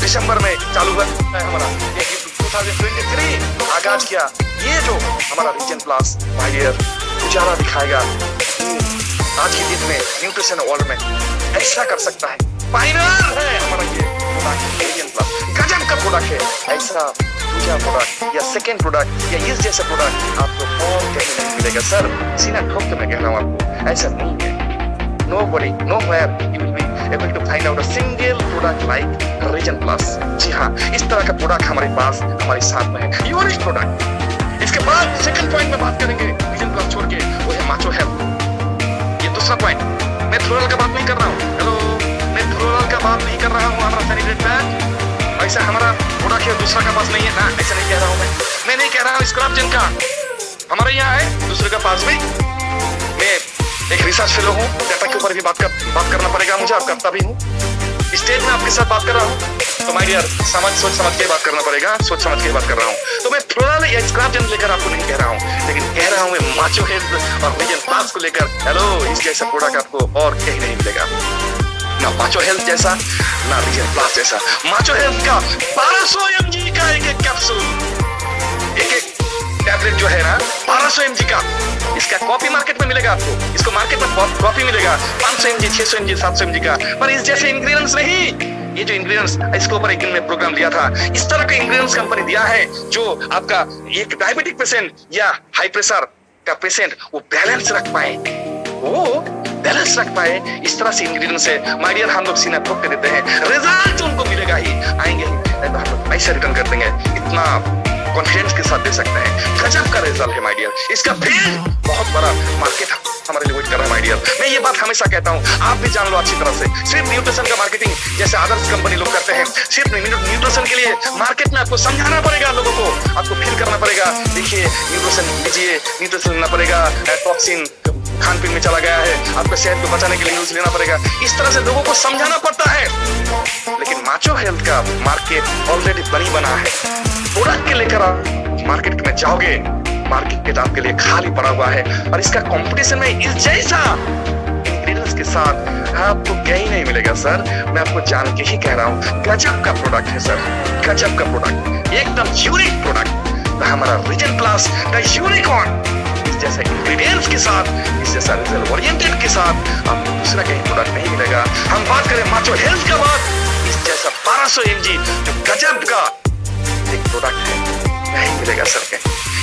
दिसंबर में चालू हुआ है हमारा, ये 2023 आगाज किया। ये जो हमारा रीजन प्लस माय डियर उजाला दिखाएगा आज के दिन में न्यूट्रिशन वर्ल्ड में, ऐसा कर सकता है। पायनियर है हमारा ये प्रोडक्ट रीजन प्लस, गजब का प्रोडक्ट है। ऐसा दूसरा प्रोडक्ट या सेकेंड प्रोडक्ट या इस जैसा प्रोडक्ट आपको और कहीं नहीं मिलेगा सर। सीना ठोक के मैं कह रहा हूँ आपको, ऐसा नहीं है। Nobody, nowhere you will be able to find out a single product like Region Plus. जी हाँ, इस तरह का प्रोडक्ट हमारे पास हमारे साथ में है, यूनिक प्रोडक्ट। इसके बाद अब सेकंड पॉइंट में बात करेंगे विजन प्लस छोड़ के, वो है माचो हेल्थ। ये दूसरा पॉइंट, मैं फ्लोरल का बात नहीं कर रहा हूँ, हेलो, मैं फ्लोरल का बात नहीं कर रहा हूँ। हमारा सैनिटरी पैड ऐसा हमारा प्रोडक्ट है, दूसरा का पास नहीं है ना, ऐसा नहीं कह रहा हूँ मैं नहीं कह रहा हूँ स्क्रब जिन का हमारे यहाँ है, दूसरे का पास भी। मैं एक रिसर्च फेलो हूँ, डाटा के ऊपर भी बात करना पड़ेगा मुझे, आप करता भी हूँ। स्टेज में आपके साथ बात कर रहा हूँ तो माय डियर सोच समझ के बात करना पड़ेगा, सोच समझ के बात कर रहा हूँ। तो मैं फ्लोरल या स्क्रब जेल लेकर आपको नहीं कह रहा हूँ, लेकिन कह रहा हूँ मैं माचो हेल्थ और विजन प्लस को लेकर, हेलो, इस जैसा प्रोडक्ट आपको और कहीं नहीं मिलेगा, ना माचो हेल्थ जैसा, ना विजन प्लस जैसा। माचो हेल्थ का 1200 mg का एक कैप्सूल, एक टैबलेट जो है ना 1200 mg का, इसका कॉपी मार्केट में मिलेगा आपको, इसको मार्केट में कॉपी मिलेगा 500 mg, 600 mg, 700 mg का, पर इस जैसे इंग्रेडिएंट्स नहीं। ये जो इंग्रेडिएंट्स, इसके ऊपर एक दिन में प्रोग्राम दिया था, इस तरह के इंग्रेडिएंट्स कंपनी दिया है जो आपका एक डायबिटिक पेशेंट या हाई प्रेशर का पेशेंट वो बैलेंस रख पाए, वो बैलेंस रख पाए, इस तरह से इंग्रेडिएंट्स है। माय डियर, हम लोग सीना ठोक के देते हैं, रिजल्ट उनको मिलेगा ही, आएंगे ही, नहीं तो हम लोग पैसे रिटर्न कर देंगे, इतना कॉन्फिडेंस के साथ दे सकते हैं। गजब का रिजल्ट है माय डियर, इसका फील्ड बहुत बड़ा मार्केट हमारे लिए वेट कर रहा है माय डियर। मैं ये बात हमेशा कहता हूँ, आप भी जान लो अच्छी तरह से, सिर्फ न्यूट्रिशन का मार्केटिंग जैसे अदर्स कंपनी लोग करते हैं, सिर्फ न्यूट्रिशन के लिए मार्केट में आपको समझाना पड़ेगा, लोगों को आपको फील करना पड़ेगा, देखिए न्यूट्रिशन लीजिए, न्यूट्रिशन लेना पड़ेगा, टॉक्सिन खान पीन में चला गया है, आपको सेहत को बचाने के लिए यूज लेना पड़ेगा, इस तरह से लोगों को समझाना पड़ता है। लेकिन माचो हेल्थ का मार्केट ऑलरेडी बना है, प्रोडक्ट के लेकर आप मार्केट में जाओगे, मार्केट आपके लिए खाली पड़ा हुआ है, और इसका कंपटीशन में इस जैसा इंग्रेडिएंट्स के साथ आपको कहीं नहीं मिलेगा सर। मैं आपको जान के ही कह रहा हूँ, गजब का प्रोडक्ट है सर, गजब का प्रोडक्ट, एकदम यूनिक प्रोडक्ट, हमारा विजन प्लस द यूनिकॉर्न, इस जैसा इंग्रेडिएंट्स के साथ, इस जैसा रिजल्ट ओरिएंटेड के साथ आपको दूसरा कहीं प्रोडक्ट नहीं मिलेगा। हम बात करें माचो हेल्थ का बात, इस जैसा 1200 mg जो गजब का एक प्रोडक्ट है, नहीं मिलेगा सर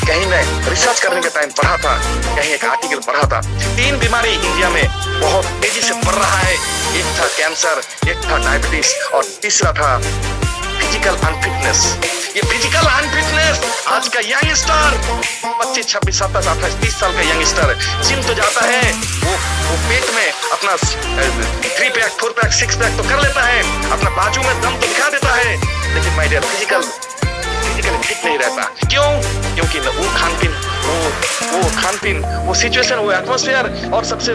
कहीं मैं रिसर्च करने के टाइम पढ़ा था, कहीं एक आर्टिकल पढ़ा था, 3 बीमारी इंडिया में बहुत तेजी से बढ़ रहा है, एक था कैंसर, एक था डायबिटीज और तीसरा था फिजिकल अनफिटनेस। ये फिजिकल अनफिटनेस आज का यंगस्टर 25, 26, 27, 28, 30 साल का यंगस्टर जिम तो जाता है, वो पेट में अपना 3 पैक 4 पैक 6 पैक तो कर लेता है, अपना बाजू में दम तो दिखा देता है, लेकिन माय डियर फिजिकली फिट नहीं रहता। क्यों? क्योंकि वो खान पीन, वो सिचुएशन, वो एटमॉस्फेयर, और सबसे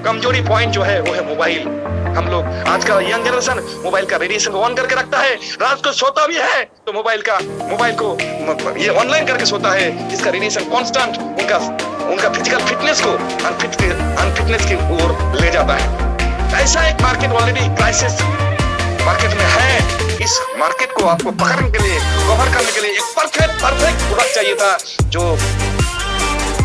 कमजोरी पॉइंट जो है वो है मोबाइल। हम लोग आज का यंग जनरेशन मोबाइल का रेडिएशन ऑन करके रखता है, रात को सोता भी है तो मोबाइल को ये ऑनलाइन करके सोता है, जिसका रेडिएशन कांस्टेंट उनका फिजिकल फिटनेस को अनफिटनेस की ओर ले जाता है। ऐसा एक मार्केट ऑलरेडी क्राइसिस मार्केट में है। इस मार्केट को आपको पकड़ने के लिए, कवर करने के लिए एक परफेक्ट प्रोडक्ट चाहिए था जो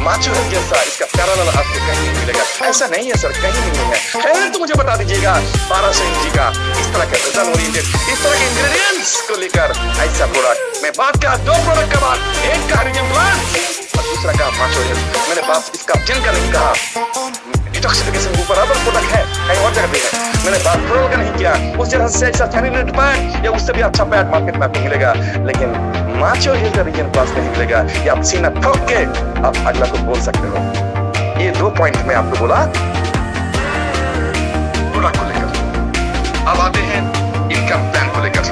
माचो हेल्थ जैसा, इसका पैरेलल आपको कहीं नहीं मिलेगा। ऐसा नहीं है सर, कहीं नहीं है। है तो मुझे बता दीजिएगा 1200 mg का इस तरह का रिजल्ट ओरिएंटेड, इस तरह के इंग्रेडिएंट्स को लेकर ऐसा प्रोडक्ट। मैं बात कर 2 प्रोडक्ट का बात, एक का विजन प्लस और दूसरा का माचो हेल्थ। मैंने बात इसका जिन का नहीं कहा, डिटॉक्सिफिकेशन ऊपर अदर प्रोडक्ट है, कहीं और जगह भी है। मैंने बात फ्लोरल का नहीं किया, उस जगह से ऐसा सैनिटरी पैड या उससे भी अच्छा पैड मार्केट में आपको मिलेगा, लेकिन माचो हेल्थ विजन प्लस नहीं मिलेगा। ये आप सीना ठोक के आप अगला को बोल सकते हो। ये 2 पॉइंट में आपको बोला प्रोडक्ट को लेकर। अब आते हैं इनकम प्लान को लेकर।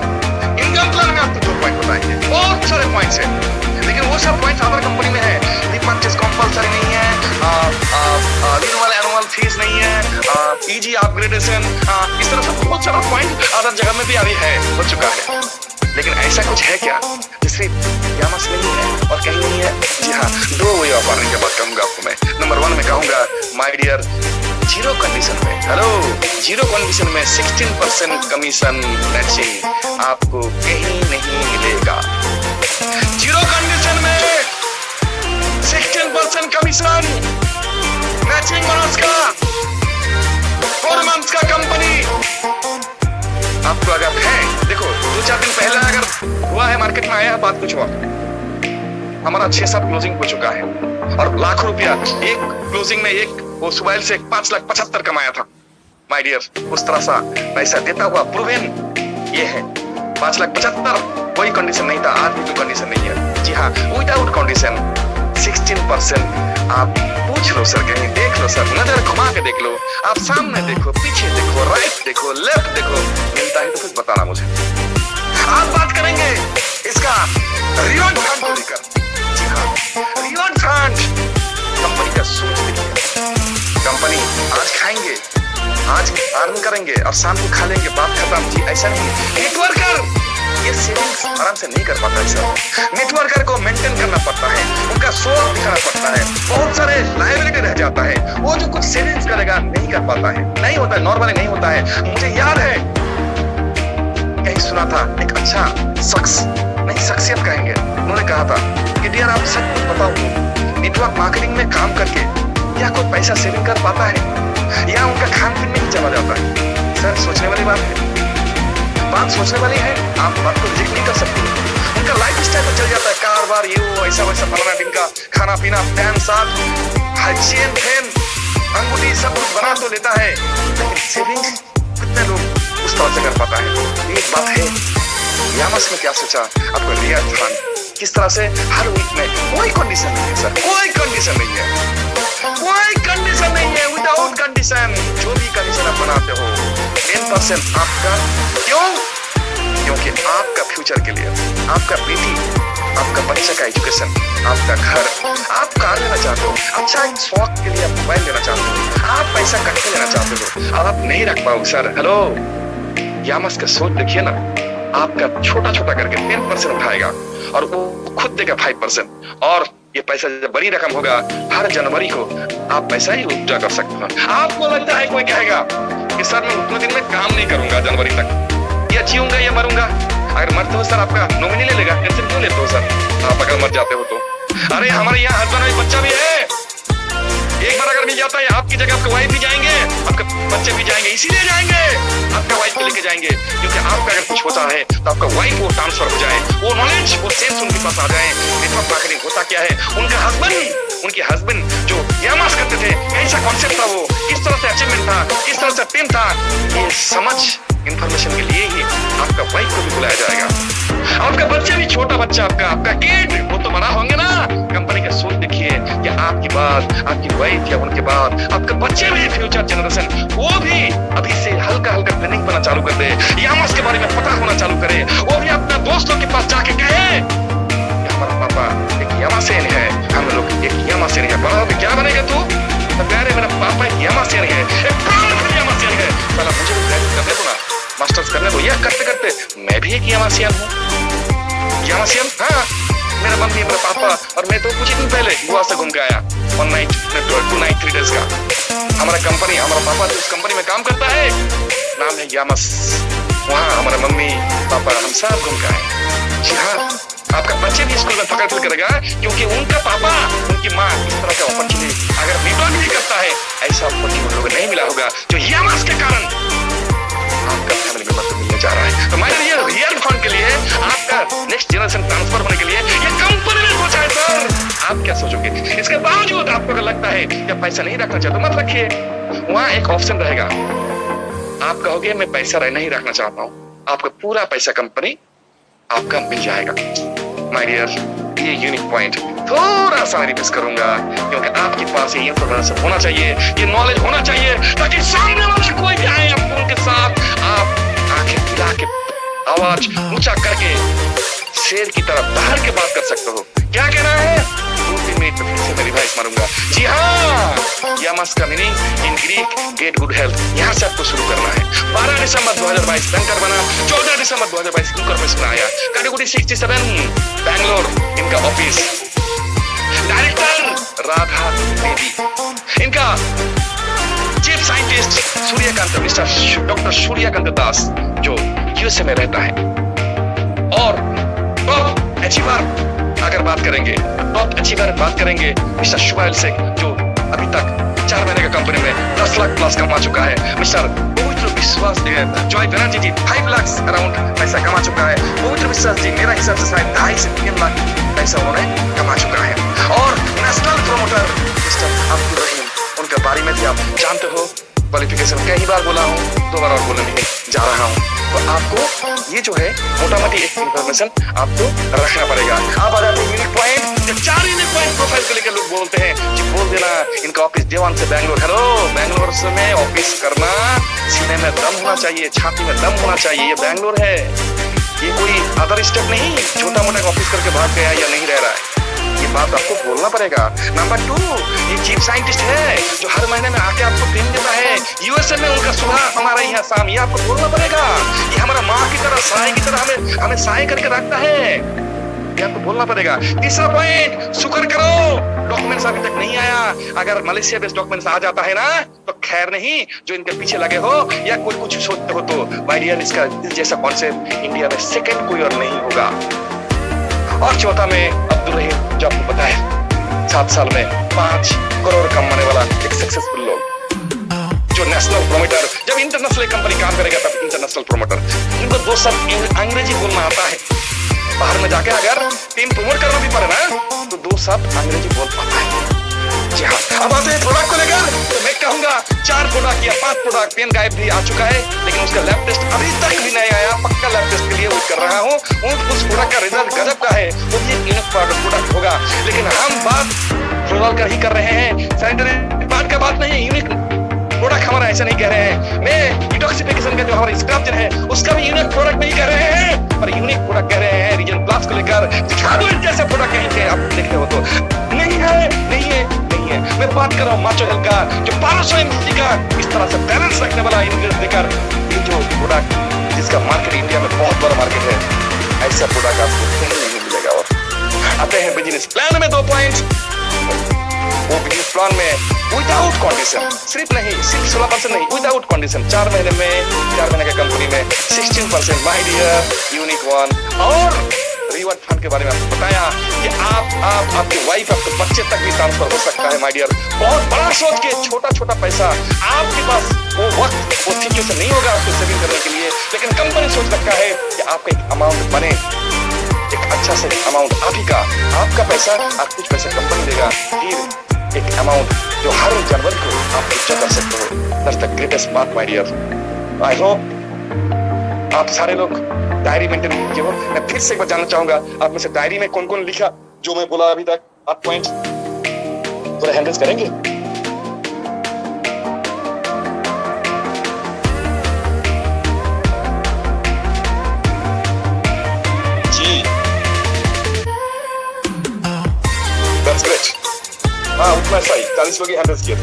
इनकम प्लान में आपको 2 पॉइंट बताएंगे, बहुत सारे पॉइंट्स हैं, लेकिन वो सब पॉइंट्स हमारी कंपनी में है। परचेज कंपलसरी नहीं है, रिन्यूअल एनुअल फीस नहीं है, ईजी अपग्रेडेशन, इस तरह से बहुत सारा पॉइंट अदर जगह में भी अभी है, हो चुका है। लेकिन ऐसा कुछ है क्या जो सिर्फ यामास नहीं है और कहीं नहीं है? जी हाँ, 2 वे ऑफ अर्निंग के बात कहूंगा आपको मैं। नंबर 1 में कहूंगा माय डियर, जीरो कंडीशन में, हेलो, जीरो कंडीशन में 16% कमीशन मैचिंग आपको कहीं नहीं मिलेगा। जीरो कंडीशन में 16% कमीशन मैचिंग बोनस का 4 मंथ्स का कंपनी आपको अगर है। देखो 2-4 दिन पहले अगर हुआ है, मार्केट में आया है, बात कुछ हुआ, हमारा 6-7 क्लोजिंग हो चुका है और लाखों रुपया एक क्लोजिंग में, एक वो सुबह से 5,75,000 कमाया था माय डियर। उस तरह सा पैसा देता हुआ प्रूवन ये है। 5,75,000 कोई कंडीशन नहीं था, आज भी कोई कंडीशन नहीं है। जी हाँ, विदाउट कंडीशन 16% आप पूछ लो सर, कहीं देख लो सर, नजर घुमा के देख लो, आप सामने देखो, पीछे देखो, राइट देखो, लेफ्ट देखो, मिलता है तो फिर बताना मुझे। आप बात करेंगे इसका रिवॉर्ड फंड को लेकर। जी हाँ, रिवॉर्ड फंड कंपनी का सोच देखिए। कंपनी आज खाएंगे, आज अर्न करेंगे और शाम को खा लेंगे, बात खत्म। जी ऐसा नहीं। नेटवर्कर ये सेविंग्स आराम से नहीं कर पाता है सर। नेटवर्कर को मेंटेन करना पड़ता है, उनका सोर्स दिखाना पड़ता है, बहुत सारे लायबिलिटी रह जाता है। वो जो कुछ सेविंग्स करेगा नहीं कर पाता है, नहीं होता है, नॉर्मली नहीं होता है। मुझे याद है कहीं सुना था, एक अच्छा शख्स नहीं शख्सियत कहेंगे, उन्होंने कहा था कि डियर आप सब कुछ बताओ, नेटवर्क मार्केटिंग में काम करके क्या कोई पैसा सेविंग कर पाता है या उनका खान पीन में ही चला जाता है। सर सोचने वाली बात है, बात सोचने वाली है। आप बात को रिजेक्ट नहीं कर सकते। उनका लाइफ स्टाइल तो चल जाता है, कार बार ये वो ऐसा वैसा फलाना ढिमका, खाना पीना, पैन साथ, हाइजीन, फैन, अंगूठी सब कुछ बना तो लेता है, लेकिन सेविंग कितने लोग उस तरह से कर पाता है। एक बात है, यामास ने क्या सोचा, आपको रियल फंड किस तरह से हर वीक में कोई कंडीशन नहीं है सर, कोई कंडीशन नहीं है, कोई कंडीशन नहीं है, विदाउट कंडीशन। जो भी कंडीशन आप बनाते हो 10% आपका, क्यों? क्योंकि आपका फ्यूचर के लिए, आपका बेटी, आपका बच्चा का एजुकेशन, आपका घर, आप कार लेना चाहते हो, अच्छा एक शौक के लिए आप मोबाइल लेना चाहते हो, आप पैसा इकट्ठे लेना चाहते हो, अब आप नहीं रख पाओ सर। हेलो, यामास का सोच देखिए ना, आपका छोटा छोटा करके 10% उठाएगा और वो खुद देगा 5%, और ये पैसा जब बड़ी रकम होगा हर जनवरी को आप पैसा ही विड्रॉ कर सकते हो। आपको लगता है कोई कहेगा कि सर मैं उतने दिन में काम नहीं करूंगा जनवरी तक, या जीऊंगा या मरूंगा। अगर मरते हो सर आपका नॉमिनी ले लेगा, टेंशन क्यों लेते हो सर आप अगर मर जाते हो तो? अरे हमारे यहाँ हस्बैंड और बच्चा भी है, एक बार अगर मिल जाता है आपकी जगह आपके वाइफ भी जाएंगे, आपके बच्चे भी जाएंगे, इसीलिए जाएंगे आपका वाइफ को लेके जाएंगे, क्योंकि आपका अगर कुछ होता है तो आपका वाइफ वो ट्रांसफर हो जाए, वो नॉलेज वो सेंस उनके पास आ जाए। नेटवर्क मार्केटिंग होता क्या है, उनके हस्बैंड जो यामास करते थे, कैसा कॉन्सेप्ट था वो, किस तरह से अचीवमेंट था, किस तरह से टीम था, ये समझ इंफॉर्मेशन के लिए ही आपका वाइफ को भी बुलाया जाएगा। आपका बच्चा भी, छोटा बच्चा आपका किड, वो तो बड़ा होंगे ना। कंपनी का सोच देखिए कि आपकी बात, आपकी वाइफ या उनके बाद आपके बच्चे भी, फ्यूचर जनरेशन, वो भी अभी से हल्का हल्का प्लानिंग करना चालू कर दे, यामास के बारे में पता होना चालू करे, वो भी अपने दोस्तों के पास जाके कहे हमारा पापा एक यामासेन है, हम लोग एक यामासेन है। बड़ा होकर क्या बनेगा तू? तो कह रहे मेरा पापा एक यामासेन है, एक प्राउड यामासेन है। साला मुझे भी ग्रेजुएट करने दो ना, मास्टर्स करने दो, यह करते करते मैं भी एक यामासेन हूँ। यामासेन, हाँ, मेरा मम्मी, मेरा पापा और मैं तो कुछ ही दिन पहले गोवा से घूम के आया, 1 नाइट 2 नाइट 3 डेज का। हमारा कंपनी, हमारा पापा जो इस कंपनी में काम करता है, नाम है यामास, वहाँ हमारा मम्मी पापा हम सब घूम के आए। जी हाँ, आपका बच्चे भी स्कूल में फकड़ करेगा, क्योंकि उनका पापा, उनकी माँ इस तरह का अपॉर्चुनिटी अगर नेटवर्क नहीं करता है, ऐसा अपॉर्चुनिटी लोगों को नहीं मिला होगा जो यामास के कारण आपका फैमिली मेंबर को मिलने जा रहा है। तो मेरे लिए रियल फंड के लिए, आपका नेक्स्ट जनरेशन ट्रांसफर होने के लिए ये कंपनी ने सोचा है सर। आप क्या सोचोगे? इसके बावजूद आपको अगर लगता है कि पैसा नहीं रखना चाहते, मत रखिए, वहां एक ऑप्शन रहेगा। आप कहोगे मैं पैसा नहीं रखना चाहता हूँ, आपका पूरा पैसा कंपनी आपका मिल जाएगा। माय डियर, ये यूनिक पॉइंट थोड़ा सा रिपीट करूंगा, क्योंकि आपके पास ये इंफॉर्मेशन होना चाहिए, ये नॉलेज होना चाहिए, ताकि सामने वाला कोई भी आए आपको उनके साथ आप आंखें मिला के आवाज ऊंचा करके शेर की तरह बाहर के बात कर सकते हो। क्या कहना है? 2-3 मिनट में फिर से मैं रिवाइज मारूंगा। जी हाँ, यामास का meaning in Greek get good health, यहाँ से आपको शुरू करना है। 12 दिसंबर 2022 बैंकर बना, 14 दिसंबर 2022 इनकॉर्पोरेशन आया, कैटेगरी 67 बैंगलोर इनका ऑफिस, डायरेक्टर राधा देवी, इनका chief scientist Suryakant, mister doctor Suryakant Das, जो यूएसए में रहता है। और टॉप अचीवर अगर बात करेंगे, टॉप अचीवर बात करेंगे मिस्टर शुभाल शेख, जो अभी तक 4 महीने का कंपनी में 10 लाख प्लस कमा चुका है। मिस्टर पवित्र विश्वास जॉय बनर्जी जी 5 लाख अराउंड पैसा कमा चुका है। पवित्र विश्वास जी मेरा हिसाब से शायद 2.5 से 3 लाख पैसा उन्होंने कमा चुका है। और नेशनल प्रोमोटर मिस्टर अब्दुल रहीम, उनके बारे में भी आप जानते हो, क्वालिफिकेशन कई बार बोला हूँ, 2 बार और बोलने जा रहा हूँ। तो आपको ये जो है मोटा मोटी एक इन्फॉर्मेशन आपको रखना पड़ेगा। आप आ जाते हैं यूनिक पॉइंट, जो 4 यूनिक पॉइंट प्रोफाइल को लेकर लोग बोलते हैं कि बोल देना इनका ऑफिस देवान से बैंगलोर। हेलो, बैंगलोर में ऑफिस करना, सीने में दम होना चाहिए, छाती में दम होना चाहिए। ये बैंगलोर है, ये कोई अदर स्टेट नहीं छोटा मोटा ऑफिस करके भाग गया या नहीं रह रहा है। ये बात आपको बोलना पड़ेगा। नंबर 2, ये चीफ साइंटिस्ट है जो हर महीने में आके आपको पेन देता है। यूएसए में उनका सुबह, हमारा यहाँ शाम। ये आपको बोलना पड़ेगा। ये हमारा माँ की तरह, साय की तरह हमें साय करके रखता है। ये आपको बोलना पड़ेगा। तीसरा पॉइंट, शुक्र करो डॉक्यूमेंट्स अभी तक नहीं आया। अगर मलेशिया बेस्ड डॉक्यूमेंट्स आ जाता है ना तो खैर नहीं, जो इनके पीछे लगे हो या कोई कुछ सोचते हो तो माय डियर, इसका जैसा कॉन्सेप्ट इंडिया में सेकंड कोई और नहीं होगा। और चौथा में अब्दुल रहीम, जो आपको पता है 7 साल में 5 करोड़ कमाने वाला एक सक्सेसफुल लोग, जो नेशनल प्रोमोटर, जब इंटरनेशनल कंपनी काम करेगा तब इंटरनेशनल प्रोमोटर। इनको 2 शब्द अंग्रेजी बोलना आता है। बाहर में जाके अगर टीम प्रमोट करना भी पड़े ना तो 2 शब्द अंग्रेजी बोल पाता है। जी हाँ, अब आते हैं प्रोडक्ट को लेकर। तो मैं कहूंगा 4 प्रोडक्ट या 5 प्रोडक्ट, पेन गायब भी आ चुका है लेकिन उसका लैब टेस्ट अभी तक भी नहीं आया। पक्का लैब टेस्ट के लिए वेट कर रहा हूँ। उस प्रोडक्ट का रिजल्ट गजब का है, वो भी एक यूनिक प्रोडक्ट होगा। लेकिन हम बात फ्लोरल का ही कर रहे हैं, सैनिटरी पैड का बात नहीं है। यूनिक प्रोडक्ट हमारा ऐसा नहीं कह रहे हैं। मैं डिटॉक्सिफिकेशन का जो हमारा स्क्रब जेल है उसका भी यूनिक प्रोडक्ट नहीं कह रहे हैं, पर यूनिक प्रोडक्ट कह रहे हैं। रीजन प्लस को लेकर जैसे प्रोडक्ट कहीं थे, आप देखते हो तो नहीं है, नहीं है, नहीं है। मैं बात कर रहा हूँ माचो हेल्थ का, जो 1200 mg का इस तरह से बैलेंस रखने वाला इंग्रेडिएंट देकर ये जो प्रोडक्ट, जिसका मार्केट इंडिया में बहुत बड़ा मार्केट है, ऐसा प्रोडक्ट आपको कहीं नहीं मिलेगा। और आते हैं बिजनेस प्लान में 2 पॉइंट। वो बिजनेस प्लान में विदाउट कंडीशन, सिर्फ 16% नहीं, विदाउट कंडीशन 4 महीने के कंपनी में 16%। My dear unique one. और रिवॉर्ड फंड के बारे में आपको बताया कि आपके वाइफ, आपके बच्चे तक भी ट्रांसफर हो सकता है। माय डियर, बहुत बड़ा सोच के छोटा पैसा आपके पास वो वक्त, वो सिचुएशन नहीं होगा आपको सेविंग करने के लिए, लेकिन कंपनी सोच रखा है कि आपका एक अमाउंट बने, एक अच्छा से अमाउंट आप ही का, आपका पैसा, आप कुछ पैसा कंपनी देगा, फिर एक अमाउंट जो हर जनवरी को आप खर्चा कर सकते हो। That's the greatest part my dear. I hope आप सारे लोग डायरी मेंटेन कीजिए। मैं फिर से एक बार जानना चाहूंगा आप में से डायरी में कौन कौन लिखा जो मैं बोला अभी तक 8 पॉइंट, थोड़ा हैंडल्स करेंगे। जी, दैट्स ग्रेट। हाँ, उतना सही, 40 लोग हैंडल्स किए थे।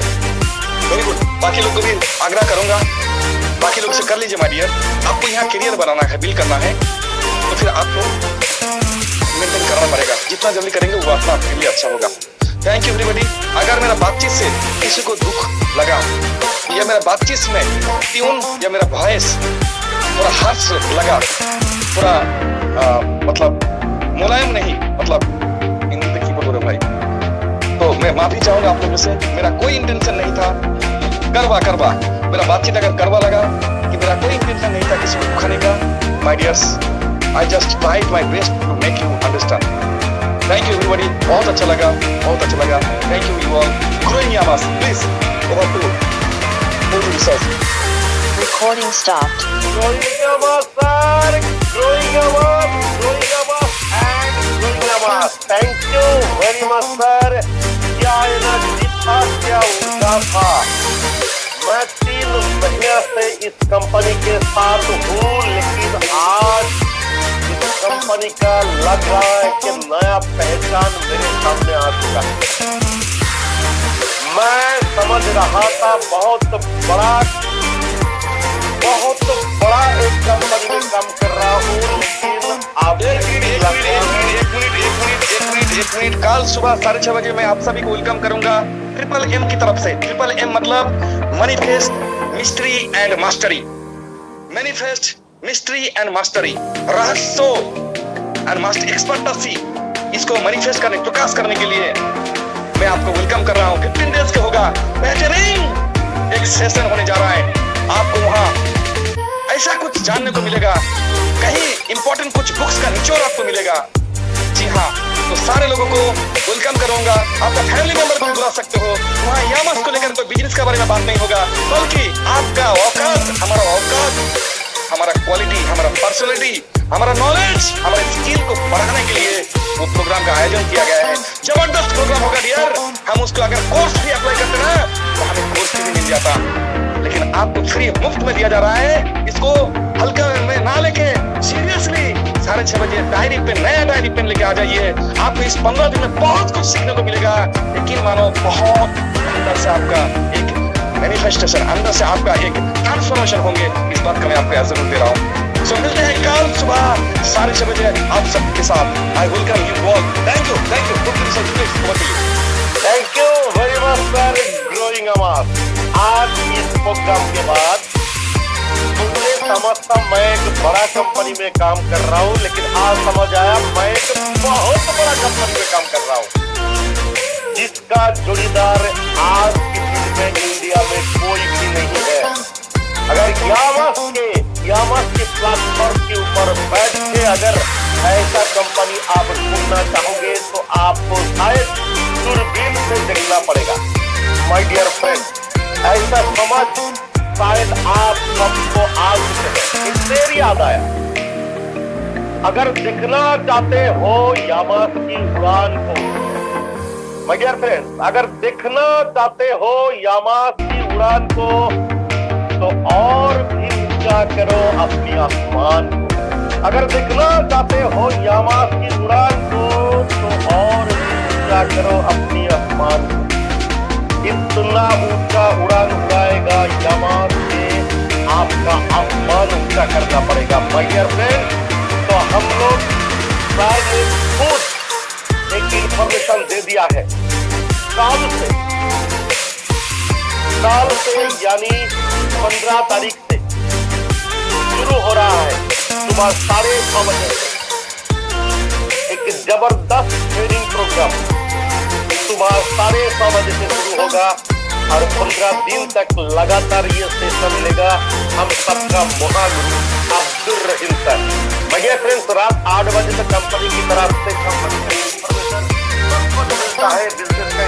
Very good. बाकी लोग को भी आग्रह करूंगा, बाकी लोग से कर लीजिए माय डियर। आपको यहाँ करियर बनाना है, बिल्ड करना है, तो फिर आपको मेंटेन करना पड़ेगा। जितना जल्दी करेंगे वो उतना आपके लिए अच्छा होगा। Thank you everybody. अगर मेरा बातचीत से किसी को दुख लगा या मेरा बातचीत में ट्यून या मेरा वॉइस थोड़ा हार्श लगा, थोड़ा मतलब मुलायम नहीं, मतलब हिंदी की बोल रहे भाई, तो मैं माफी चाहूंगा आप लोगों से। मेरा कोई इंटेंशन नहीं था करवा मेरा बातचीत अगर करवा लगा कि मेरा कोई इंटेंशन नहीं था किसी को दुखाने का, my dears, I just tried my best to make you understand. Thank you everybody, बहुत अच्छा लगा। Thank you you all. Growing Yamas, please over to research. Recording stopped. Growing Yamas, sir. Growing Yamas, and growing Yamas. Thank you very much, sir. क्या एनर्जी था, क्या ऊर्जा था। मैं 3 महीने से इस कंपनी के साथ हूँ, लेकिन आज इस कंपनी का लग रहा है कि नया पहचान मेरे सामने आ चुका है। मैं समझ रहा था बहुत बड़ा एक कंपनी में काम कर रहा हूँ, लेकिन आप एक मिनट। कल सुबह 6:30 बजे मैं आप सभी को वेलकम करूंगा ट्रिपल एम की तरफ से। ट्रिपल एम मतलब manifest, mystery and mastery. Manifest, mystery and mastery, रहस्य एंड मास्टर एक्सपर्टसी। इसको मैनिफेस्ट करने, प्रकाश करने के लिए मैं आपको वेलकम कर रहा हूँ। 15 डेज का होगा बेहतरीन एक सेशन होने जा रहा है। आपको वहाँ ऐसा कुछ जानने को मिलेगा, कहीं इंपॉर्टेंट कुछ बुक्स का निचोड़ आपको मिलेगा। जी हाँ, तो सारे लोगों को वेलकम करूंगा। आपका फैमिली मेंबर को बुला सकते हो। वहाँ यामास को लेकर कोई बिजनेस के बारे में बात नहीं होगा, बल्कि आपका औकात, हमारा क्वालिटी, हमारा पर्सनैलिटी, हमारा नॉलेज, हमारे स्किल को बढ़ाने के लिए वो प्रोग्राम का आयोजन किया गया है। जबरदस्त प्रोग्राम होगा डियर। हम उसको अगर कोर्स भी अप्लाई करते ना तो हमें कोर्स भी मिल जाता, लेकिन आपको फ्री मुफ्त में दिया जा रहा है। इसको हल्का में ना लेके सीरियसली 6:30 बजे नया डायरी पेन लेके आ जाइए। आपको इस 15 दिन में बहुत कुछ सीखने को मिलेगा। यकीन मानो, बहुत अंदर से आपका एक मैनिफेस्टेशन, अंदर से आपका एक ट्रांसफॉर्मेशन होंगे। इस बात का मैं आपको जरूर दे रहा हूँ। सो मिलते हैं कल सुबह 6:30 बजे आप सबके साथ। I welcome you all. Thank you. Thank you very much sir growing Yamas. आज इस प्रोग्राम के बाद तुमने समझता मैं एक बड़ा कंपनी में काम कर रहा हूँ, लेकिन आज समझ आया मैं एक बहुत बड़ा कंपनी में काम कर रहा हूँ, जिसका जोड़ीदार आज की दिन में इंडिया में कोई भी नहीं है। अगर यामास के प्लेटफॉर्म के ऊपर बैठ के अगर ऐसा कंपनी आप ढूंढना चाहोगे तो आपको शायद दूरबीन से देखना पड़ेगा। माय डियर फ्रेंड, ऐसा समझ शायद आप सबको आज से याद आया। अगर देखना चाहते हो यामास की उड़ान को, माय डियर फ्रेंड, अगर देखना चाहते हो यामास की उड़ान को तो और भी ऊंचा करो अपनी आसमान को। अगर देखना चाहते हो यामास की उड़ान को तो और भी ऊंचा करो अपनी आसमान को। इतना ऊंचा उड़ान उड़ाएगा यामास से आपका आसमान ऊंचा करना पड़ेगा माय डियर फ्रेंड। तो हम लोग सर ने खुद एक इंफॉर्मेशन दे दिया है। साल से यानी 15 तारीख से शुरू हो रहा है सुबह 6:30 बजे एक जबरदस्त ट्रेनिंग प्रोग्राम सुबह 6:30 बजे से शुरू होगा और 15 दिन तक लगातार ये सेशन मिलेगा। हम सबका महागुरु अब्दुल रहीम सर। मेरे फ्रेंड्स, रात 8 बजे तक कंपनी की तरफ से कंपनी का इंफॉर्मेशन सबको मिलता है, बिजनेस का